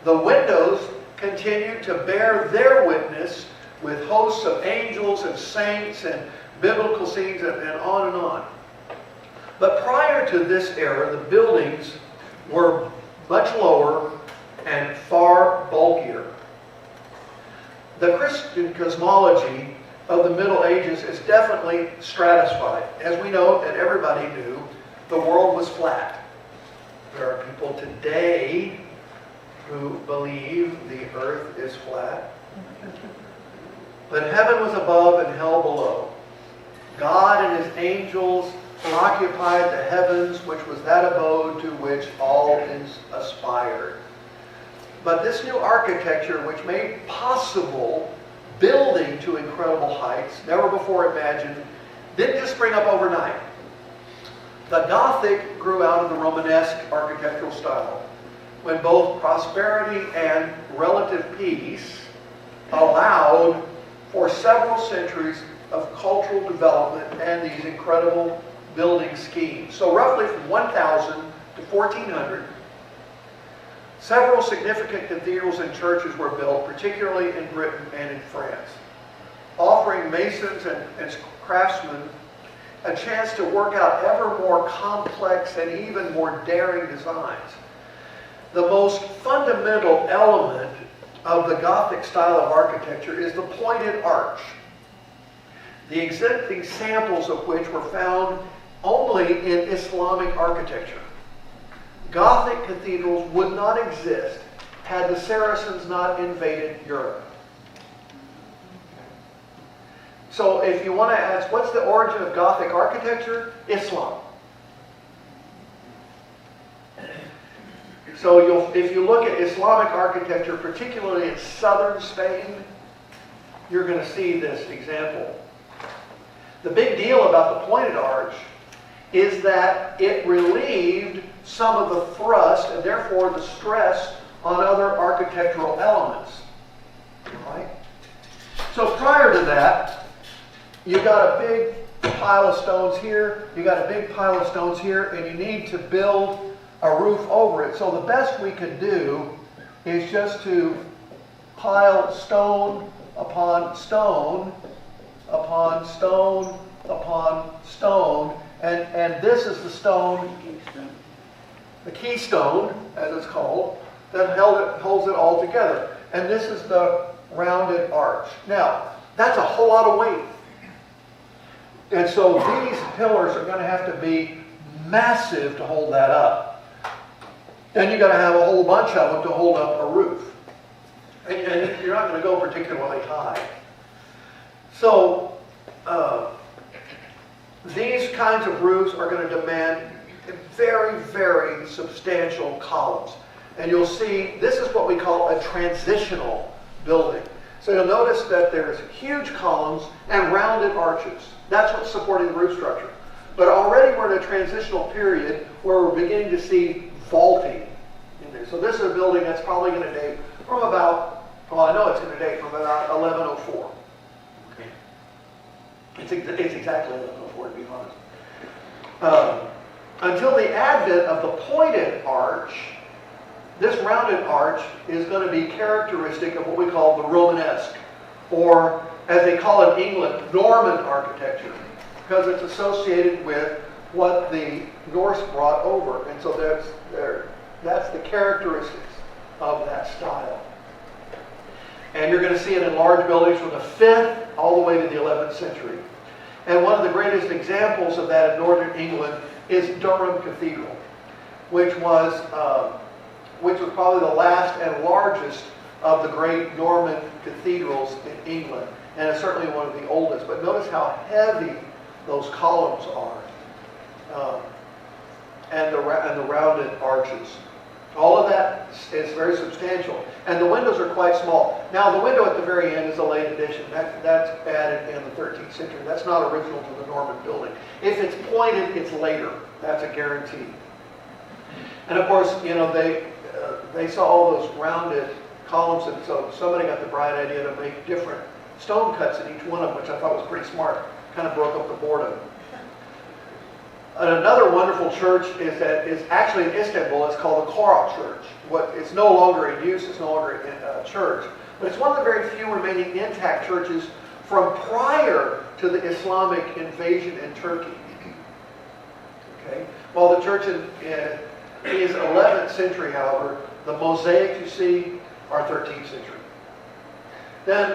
the windows continued to bear their witness with hosts of angels and saints and biblical scenes and on and on. But prior to this era, the buildings were much lower and far bulkier. The Christian cosmology of the Middle Ages is definitely stratified. As we know, and everybody knew, the world was flat. There are people today who believe the earth is flat. But heaven was above and hell below. God and his angels occupied the heavens, which was that abode to which all aspired. But this new architecture, which made possible building to incredible heights, never before imagined, didn't just spring up overnight. The Gothic grew out of the Romanesque architectural style, when both prosperity and relative peace allowed for several centuries of cultural development and these incredible building schemes. So roughly from 1000 to 1400, Several significant cathedrals and churches were built, particularly in Britain and in France, offering masons and craftsmen a chance to work out ever more complex and even more daring designs. The most fundamental element of the Gothic style of architecture is the pointed arch, the existing samples of which were found only in Islamic architecture. Gothic cathedrals would not exist had the Saracens not invaded Europe. So if you want to ask, what's the origin of Gothic architecture? Islam. So if you look at Islamic architecture, particularly in southern Spain, you're going to see this example. The big deal about the pointed arch is that it relieved some of the thrust and therefore the stress on other architectural elements. Right? So prior to that, you got a big pile of stones here, you got a big pile of stones here, and you need to build a roof over it. So the best we could do is just to pile stone upon stone upon stone upon stone, and this is the stone, the keystone, as it's called, that holds it all together. And this is the rounded arch. Now, that's a whole lot of weight. And so these pillars are going to have to be massive to hold that up. Then you've got to have a whole bunch of them to hold up a roof. And you're not going to go particularly high. So these kinds of roofs are going to demand very, very substantial columns. And you'll see this is what we call a transitional building. So you'll notice that there's huge columns and rounded arches. That's what's supporting the roof structure. But already we're in a transitional period where we're beginning to see vaulting in there. So this is a building that's probably going to date from about, well, I know it's going to date from about 1104. Okay. It's exactly 1104 to be honest. Until the advent of the pointed arch, this rounded arch is going to be characteristic of what we call the Romanesque, or as they call it in England, Norman architecture, because it's associated with what the Norse brought over. And so that's the characteristics of that style. And you're going to see it in large buildings from the 5th all the way to the 11th century. And one of the greatest examples of that in northern England is Durham Cathedral, which was probably the last and largest of the great Norman cathedrals in England, and it's certainly one of the oldest. But notice how heavy those columns are, and the rounded arches. All of that is very substantial, and the windows are quite small. Now, the window at the very end is a late addition. That's added in the 13th century. That's not original to the Norman building. If it's pointed, it's later. That's a guarantee. And of course, you know, they saw all those rounded columns, and so somebody got the bright idea to make different stone cuts in each one of them, which I thought was pretty smart. Kind of broke up the boredom. And another wonderful church is actually in Istanbul. It's called the Kora Church. It's no longer in use. It's no longer in a church. But it's one of the very few remaining intact churches from prior to the Islamic invasion in Turkey. Okay. While the church is 11th century, however, the mosaics you see are 13th century. Then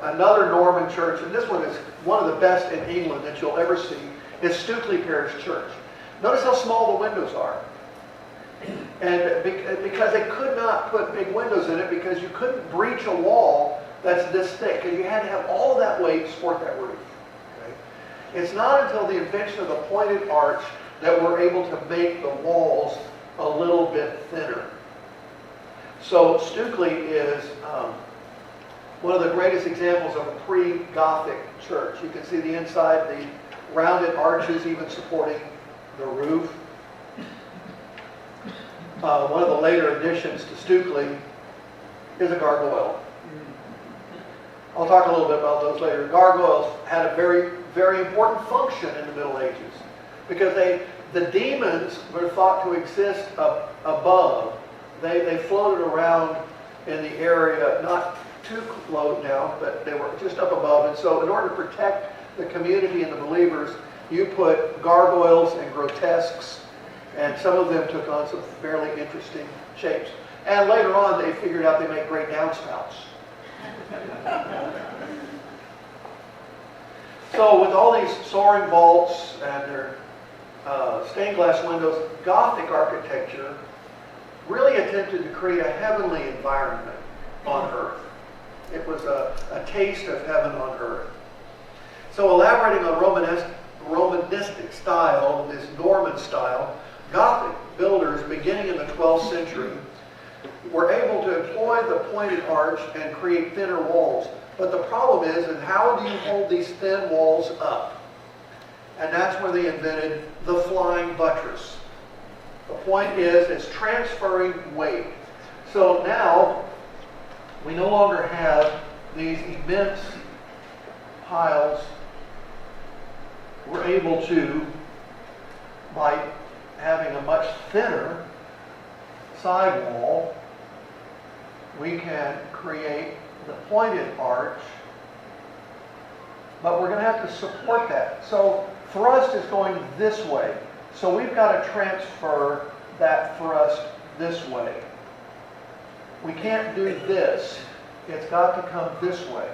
another Norman church, and this one is one of the best in England that you'll ever see, is Stukely Parish Church. Notice how small the windows are. And because they could not put big windows in it, because you couldn't breach a wall that's this thick, and you had to have all of that weight to support that roof. Okay? It's not until the invention of the pointed arch that we're able to make the walls a little bit thinner. So Stukely is one of the greatest examples of a pre-Gothic church. You can see the inside, the rounded arches even supporting the roof. One of the later additions to Stukely is a gargoyle. I'll talk a little bit about those later. Gargoyles had a very, very important function in the Middle Ages, because the demons were thought to exist above they floated around in the area, not too low down, but they were just up above. And so in order to protect the community and the believers, you put gargoyles and grotesques, and some of them took on some fairly interesting shapes. And later on, they figured out they make great downspouts. So with all these soaring vaults and their stained glass windows, Gothic architecture really attempted to create a heavenly environment on earth. It was a taste of heaven on earth. So elaborating on Romanistic style, this Norman style, Gothic builders beginning in the 12th century were able to employ the pointed arch and create thinner walls. But the problem is how do you hold these thin walls up? And that's where they invented the flying buttress. The point is, it's transferring weight. So now, we no longer have these immense piles. We're able to, by having a much thinner sidewall, we can create the pointed arch, but we're going to have to support that. So thrust is going this way. So we've got to transfer that thrust this way. We can't do this. It's got to come this way.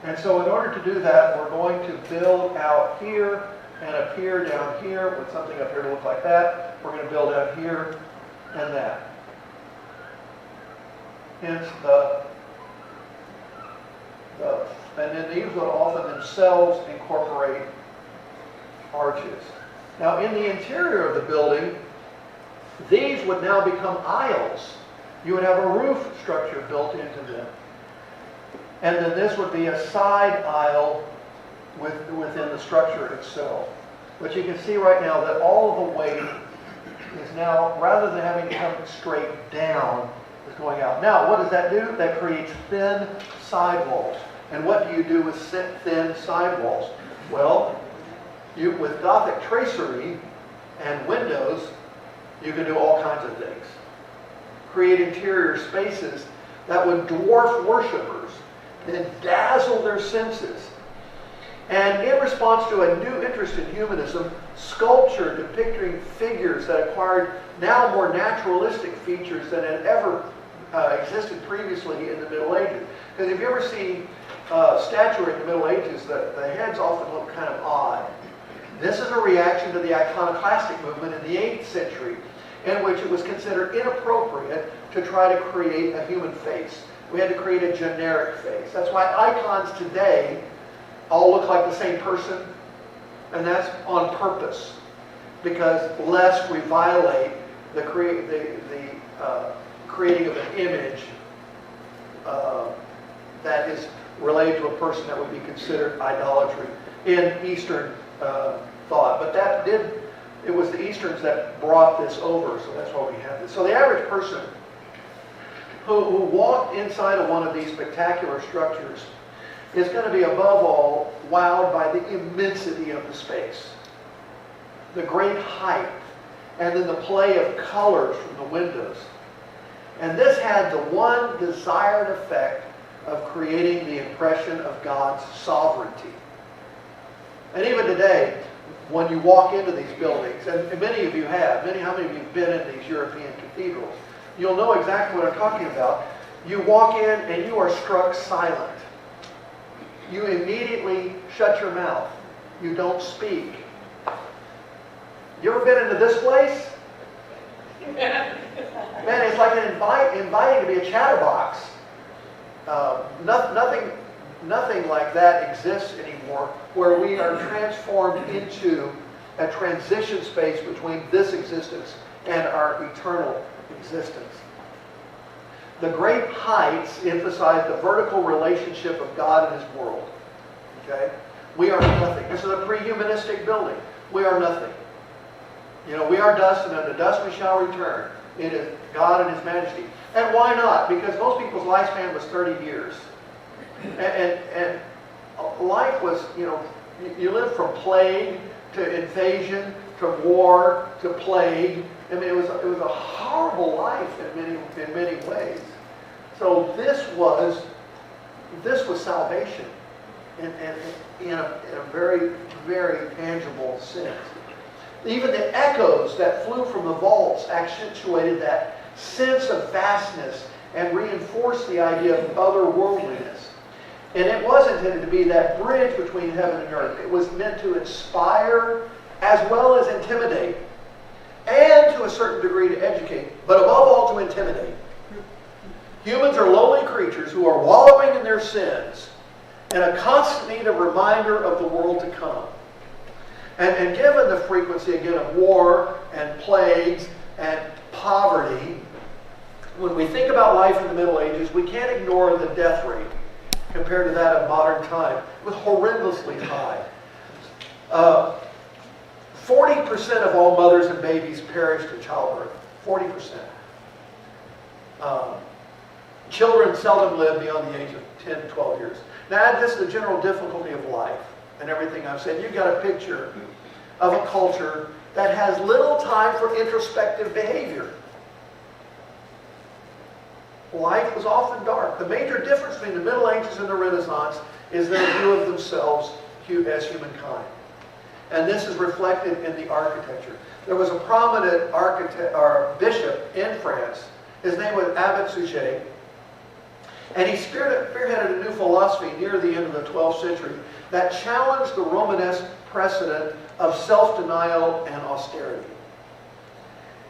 And so in order to do that, we're going to build out here and a pier down here with something up here to look like that. We're going to build out here and that. Hence and then these will often themselves incorporate arches. Now in the interior of the building, these would now become aisles. You would have a roof structure built into them. And then this would be a side aisle within the structure itself. But you can see right now that all of the weight is now, rather than having to come straight down, is going out. Now, what does that do? That creates thin sidewalls. And what do you do with thin sidewalls? Well, with Gothic tracery and windows, you can do all kinds of things. Create interior spaces that would dwarf worshipers, then dazzle their senses. And in response to a new interest in humanism, sculpture depicting figures that acquired now more naturalistic features than had ever existed previously in the Middle Ages. Because if you ever see statuary in the Middle Ages, the heads often look kind of odd. This is a reaction to the iconoclastic movement in the 8th century, in which it was considered inappropriate to try to create a human face. We had to create a generic face. That's why icons today all look like the same person, and that's on purpose, because lest we violate the creating of an image that is related to a person that would be considered idolatry in Eastern thought. But it was the Easterns that brought this over, so that's why we have this. So the average person who walked inside of one of these spectacular structures is going to be above all wowed by the immensity of the space, the great height, and then the play of colors from the windows. And this had the one desired effect of creating the impression of God's sovereignty. And even today, when you walk into these buildings, and many of you have, how many of you have been in these European cathedrals, you'll know exactly what I'm talking about. You walk in and you are struck silent. You immediately shut your mouth. You don't speak. You ever been into this place? Man, it's like inviting to be a chatterbox. Nothing like that exists anymore, where we are transformed into a transition space between this existence and our eternal existence. The great heights emphasize the vertical relationship of God and His world. Okay? We are nothing. This is a pre-humanistic building. We are nothing. You know, we are dust, and unto dust we shall return. It is God and His majesty. And why not? Because most people's lifespan was 30 years. And life was, you lived from plague to invasion to war to plague I mean, it was a horrible life in many ways. So this was salvation in a very, very tangible sense. Even the echoes that flew from the vaults accentuated that sense of vastness and reinforced the idea of otherworldliness. And it was intended to be that bridge between heaven and earth. It was meant to inspire as well as intimidate, and to a certain degree to educate, but above all to intimidate. Humans are lowly creatures who are wallowing in their sins and a constant need of reminder of the world to come. And given the frequency, again, of war and plagues and poverty, when we think about life in the Middle Ages, we can't ignore the death rate compared to that of modern time. It was horrendously high. 40% of all mothers and babies perished in childbirth. 40%. Children seldom live beyond the age of 10, 12 years. Now add this to the general difficulty of life and everything I've said. You've got a picture of a culture that has little time for introspective behavior. Life was often dark. The major difference between the Middle Ages and the Renaissance is their view of themselves as humankind. And this is reflected in the architecture. There was a prominent architect or bishop in France. His name was Abbot Suger. And he spearheaded a new philosophy near the end of the 12th century that challenged the Romanesque precedent of self-denial and austerity.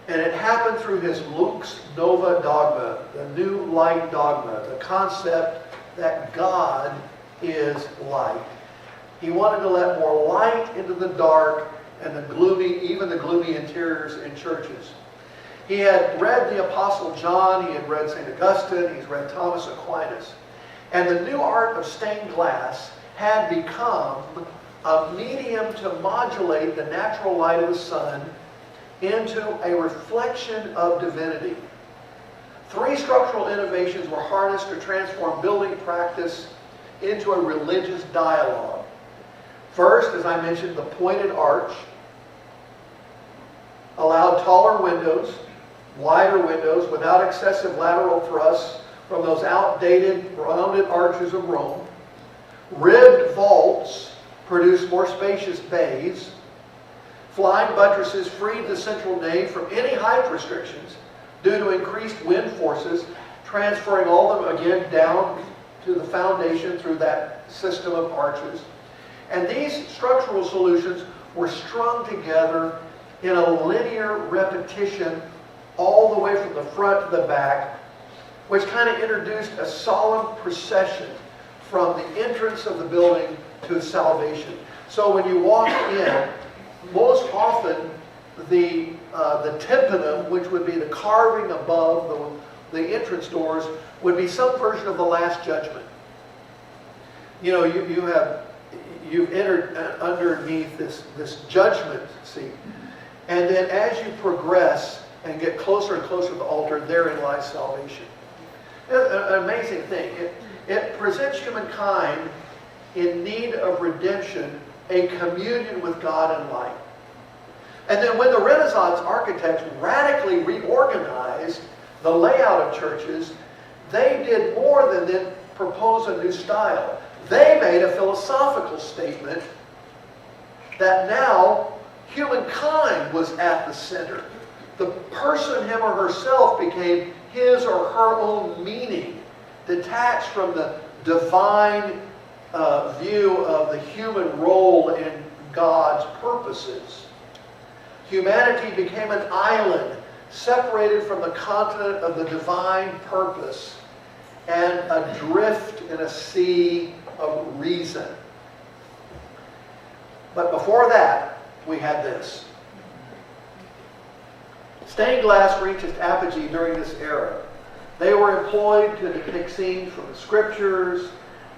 And it happened through his Lux Nova dogma, the new light dogma, the concept that God is light. He wanted to let more light into the dark and the gloomy, even the gloomy interiors in churches. He had read the Apostle John, he had read St. Augustine, he's read Thomas Aquinas. And the new art of stained glass had become a medium to modulate the natural light of the sun into a reflection of divinity. 3 structural innovations were harnessed to transform building practice into a religious dialogue. First, as I mentioned, the pointed arch allowed taller windows, wider windows without excessive lateral thrusts from those outdated rounded arches of Rome. Ribbed vaults produced more spacious bays. Flying buttresses freed the central nave from any height restrictions due to increased wind forces, transferring all of them again down to the foundation through that system of arches. And these structural solutions were strung together in a linear repetition all the way from the front to the back, which kind of introduced a solemn procession from the entrance of the building to salvation. So when you walk in, most often the tympanum, which would be the carving above the entrance doors, would be some version of the Last Judgment. You know, you've entered underneath this judgment seat. And then as you progress and get closer and closer to the altar, therein lies salvation. It's an amazing thing. It presents humankind in need of redemption, a communion with God and light. And then when the Renaissance architects radically reorganized the layout of churches, they did more than then propose a new style. They made a philosophical statement that now humankind was at the center. The person, him or herself, became his or her own meaning, detached from the divine view of the human role in God's purposes. Humanity became an island separated from the continent of the divine purpose and adrift in a sea of reason. But before that, we had this. Stained glass reached its apogee during this era. They were employed to depict scenes from the scriptures,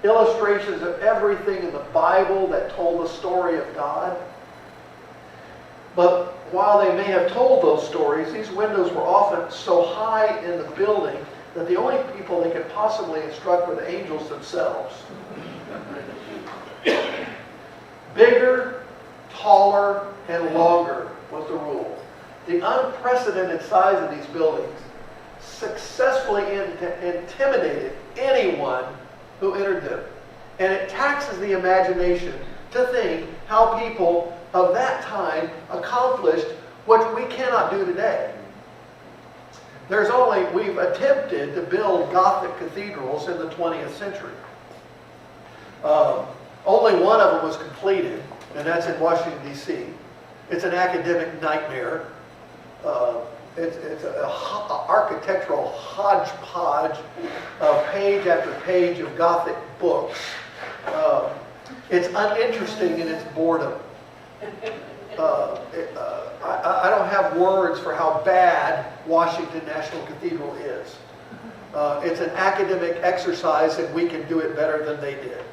illustrations of everything in the Bible that told the story of God. But while they may have told those stories, these windows were often so high in the building that the only people they could possibly instruct were the angels themselves. Bigger, taller, and longer was the rule. The the unprecedented size of these buildings successfully intimidated anyone who entered them. And it taxes the imagination to think how people of that time accomplished what we cannot do today. We've attempted to build Gothic cathedrals in the 20th century. Only one of them was completed, and that's in Washington, D.C. It's an academic nightmare. It's an architectural hodgepodge of page after page of Gothic books. It's uninteresting in its boredom. I don't have words for how bad Washington National Cathedral is. It's an academic exercise, and we can do it better than they did.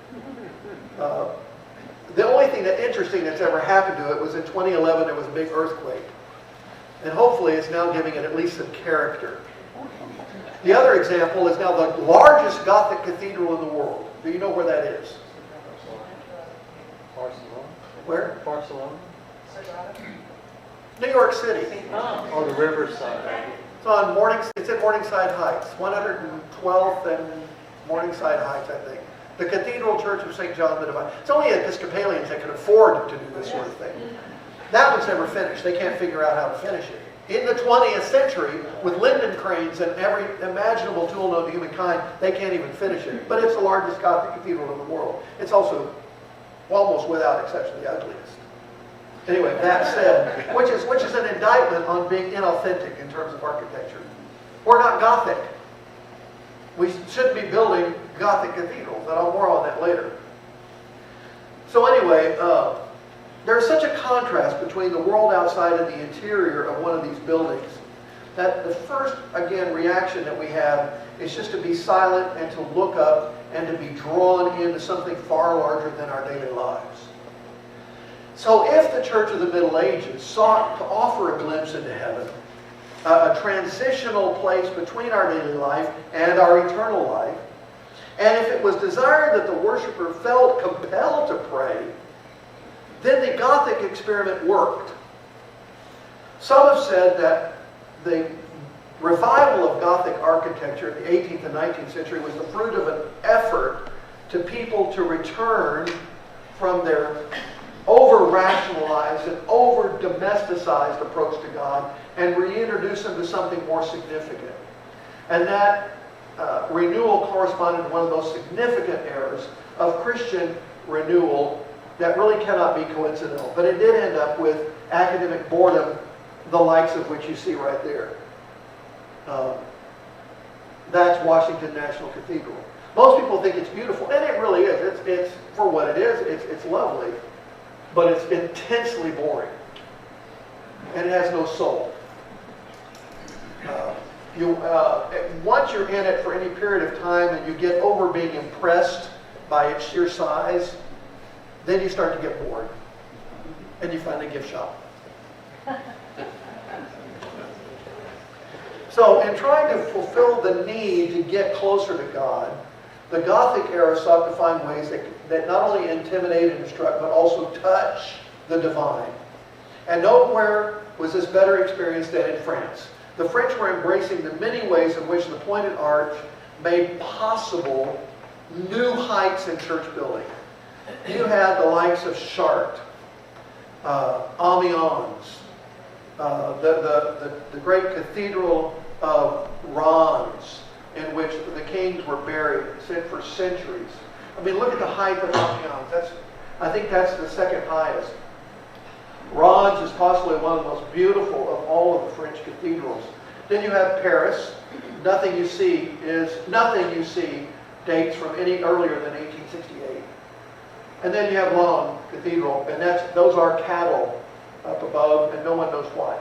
The only thing interesting that's ever happened to it was in 2011 there was a big earthquake. And hopefully it's now giving it at least some character. The other example is now the largest Gothic cathedral in the world. Do you know where that is? Barcelona. Where? Barcelona. New York City. Oh, the Riverside. It's in Morningside Heights, 112th and Morningside Heights, I think. The Cathedral Church of St. John the Divine. It's only Episcopalians that can afford to do this sort of thing. That one's never finished. They can't figure out how to finish it. In the 20th century, with linden cranes and every imaginable tool known to humankind, they can't even finish it. But it's the largest Gothic cathedral in the world. It's also, almost without exception, the ugliest. Anyway, that said, which is an indictment on being inauthentic in terms of architecture. We're not Gothic. We shouldn't be building Gothic cathedrals, and I'll more on that later. So anyway, there's such a contrast between the world outside and the interior of one of these buildings that the first, again, reaction that we have is just to be silent and to look up and to be drawn into something far larger than our daily lives. So if the Church of the Middle Ages sought to offer a glimpse into heaven, a transitional place between our daily life and our eternal life, and if it was desired that the worshiper felt compelled to pray, then the Gothic experiment worked. Some have said that the revival of Gothic architecture in the 18th and 19th century was the fruit of an effort to people to return from their over-rationalized and over-domesticized approach to God and reintroduce them to something more significant. And that renewal corresponded to one of those significant eras of Christian renewal that really cannot be coincidental. But it did end up with academic boredom, the likes of which you see right there. That's Washington National Cathedral. Most people think it's beautiful, and it really is. It's for what it is, it's lovely. But it's intensely boring. And it has no soul. Once you're in it for any period of time and you get over being impressed by its sheer size, then you start to get bored. And you finally give shop. So in trying to fulfill the need to get closer to God, the Gothic era sought to find ways that not only intimidate and instruct, but also touch the divine. And nowhere was this better experienced than in France. The French were embracing the many ways in which the pointed arch made possible new heights in church building. You had the likes of Chartres, Amiens, the great cathedral of Reims, in which the kings were buried for centuries. I mean, look at the height of Amiens. I think that's the second highest. Reims is possibly one of the most beautiful of all of the French cathedrals. Then you have Paris. Nothing you see dates from any earlier than 1868. And then you have Laon Cathedral, and those are cattle up above, and no one knows why.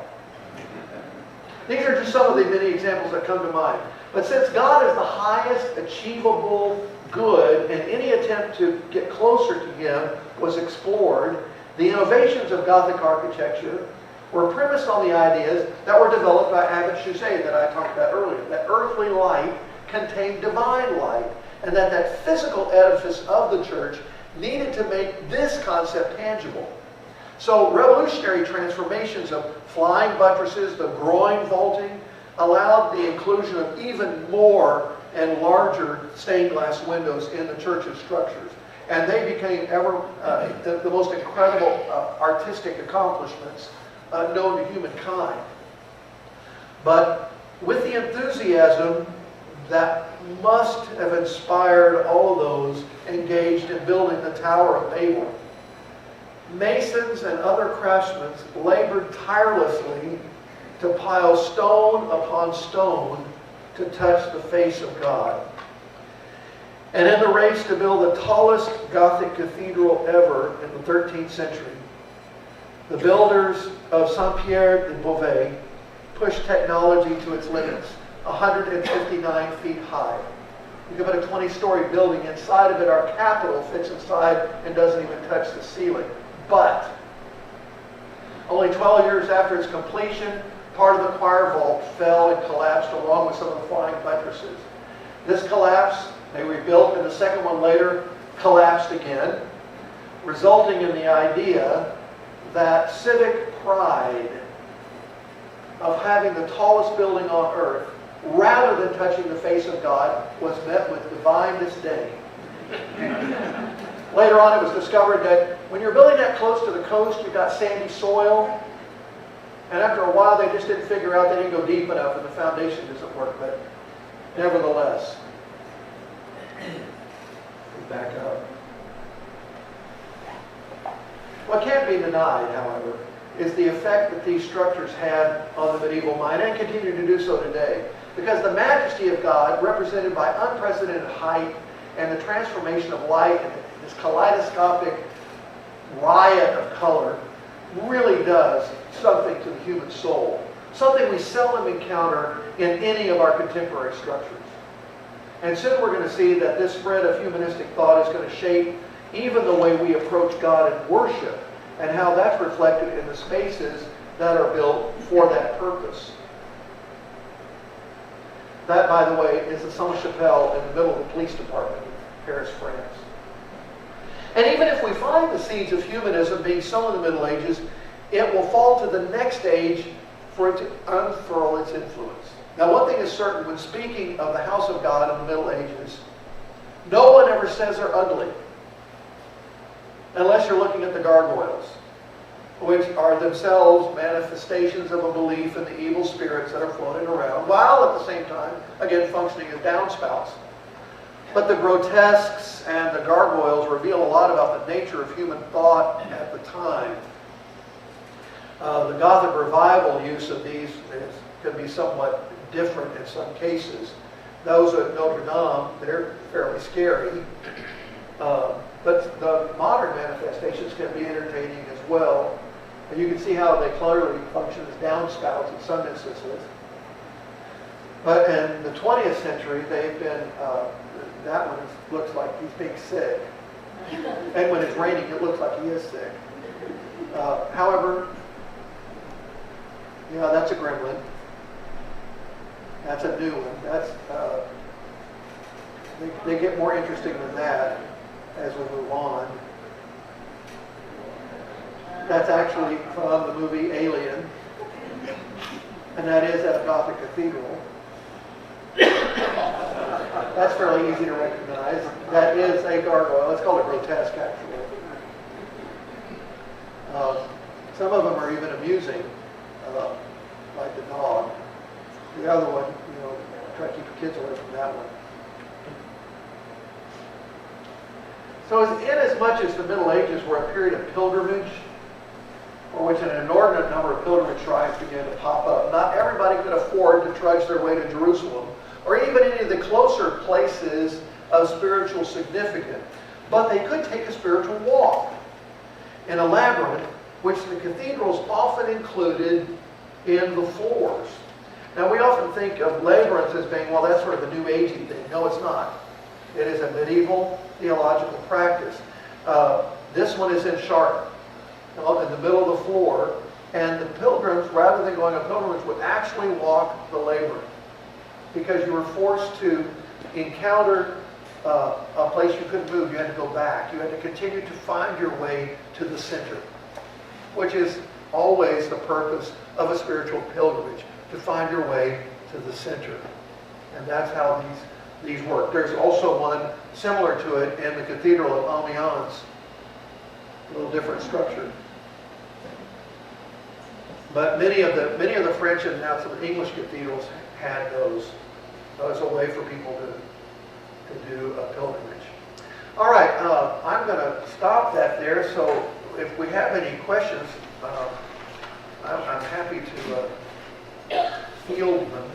These are just some of the many examples that come to mind. But since God is the highest achievable good, and any attempt to get closer to Him was explored, the innovations of Gothic architecture were premised on the ideas that were developed by Abbot Chouzet that I talked about earlier. That earthly light contained divine light, and that physical edifice of the church needed to make this concept tangible. So revolutionary transformations of flying buttresses, the groin vaulting, allowed the inclusion of even more and larger stained glass windows in the church's structures. And they became the most incredible artistic accomplishments known to humankind. But with the enthusiasm that must have inspired all of those engaged in building the Tower of Babel, masons and other craftsmen labored tirelessly to pile stone upon stone to touch the face of God. And in the race to build the tallest Gothic cathedral ever in the 13th century, the builders of Saint-Pierre de Beauvais pushed technology to its limits, 159 feet high. You can put a 20-story building inside of it. Our capital fits inside and doesn't even touch the ceiling. But only 12 years after its completion, part of the choir vault fell and collapsed along with some of the flying buttresses. This collapse, they rebuilt, and the second one later collapsed again, resulting in the idea that civic pride of having the tallest building on earth, rather than touching the face of God, was met with divine disdain. Later on, it was discovered that when you're building that close to the coast, you've got sandy soil. And after a while, they just didn't figure out, they didn't go deep enough, and the foundation doesn't work. But nevertheless, back up. What can't be denied, however, is the effect that these structures had on the medieval mind, and continue to do so today. Because the majesty of God, represented by unprecedented height and the transformation of light and this kaleidoscopic riot of color, really does something to the human soul. Something we seldom encounter in any of our contemporary structures. And soon we're going to see that this spread of humanistic thought is going to shape even the way we approach God in worship, and how that's reflected in the spaces that are built for that purpose. That, by the way, is the Sainte-Chapelle in the middle of the police department in Paris, France. And even if we find the seeds of humanism being sown in the Middle Ages, it will fall to the next age for it to unfurl its influence. Now, one thing is certain, when speaking of the house of God in the Middle Ages, no one ever says they're ugly, unless you're looking at the gargoyles, which are themselves manifestations of a belief in the evil spirits that are floating around, while at the same time, again, functioning as downspouts. But the grotesques and the gargoyles reveal a lot about the nature of human thought at the time. The Gothic revival use of these could be somewhat different in some cases. Those at Notre Dame, they're fairly scary. But the modern manifestations can be entertaining as well. And you can see how they clearly function as downspouts in some instances. But in the 20th century, they've been, that one looks like he's being sick. And when it's raining, it looks like he is sick. However, yeah, that's a gremlin. That's a new one. That's they get more interesting than that as we move on. That's actually from the movie Alien, and that is at a Gothic cathedral. That's fairly easy to recognize. That is a gargoyle. It's called a grotesque, actually. Some of them are even amusing, like the dog. The other one, try to keep your kids away from that one. So inasmuch as the Middle Ages were a period of pilgrimage, for which an inordinate number of pilgrimage shrines began to pop up, not everybody could afford to trudge their way to Jerusalem, or even any of the closer places of spiritual significance. But they could take a spiritual walk in a labyrinth, which the cathedrals often included in the floors. Now, we often think of labyrinths as being, well, that's sort of a New Agey thing. No, it's not. It is a medieval theological practice. This one is in Chartres, in the middle of the floor, and the pilgrims, rather than going on pilgrimage, would actually walk the labyrinth, because you were forced to encounter a place you couldn't move. You had to go back. You had to continue to find your way to the center. which is always the purpose of a spiritual pilgrimage, to find your way to the center. And that's how these work. There's also one similar to it in the Cathedral of Amiens, a little different structure. But many of the French and now some English cathedrals had those as a way for people to do a pilgrimage. All right, I'm going to stop that there. So if we have any questions, I'm happy to field them.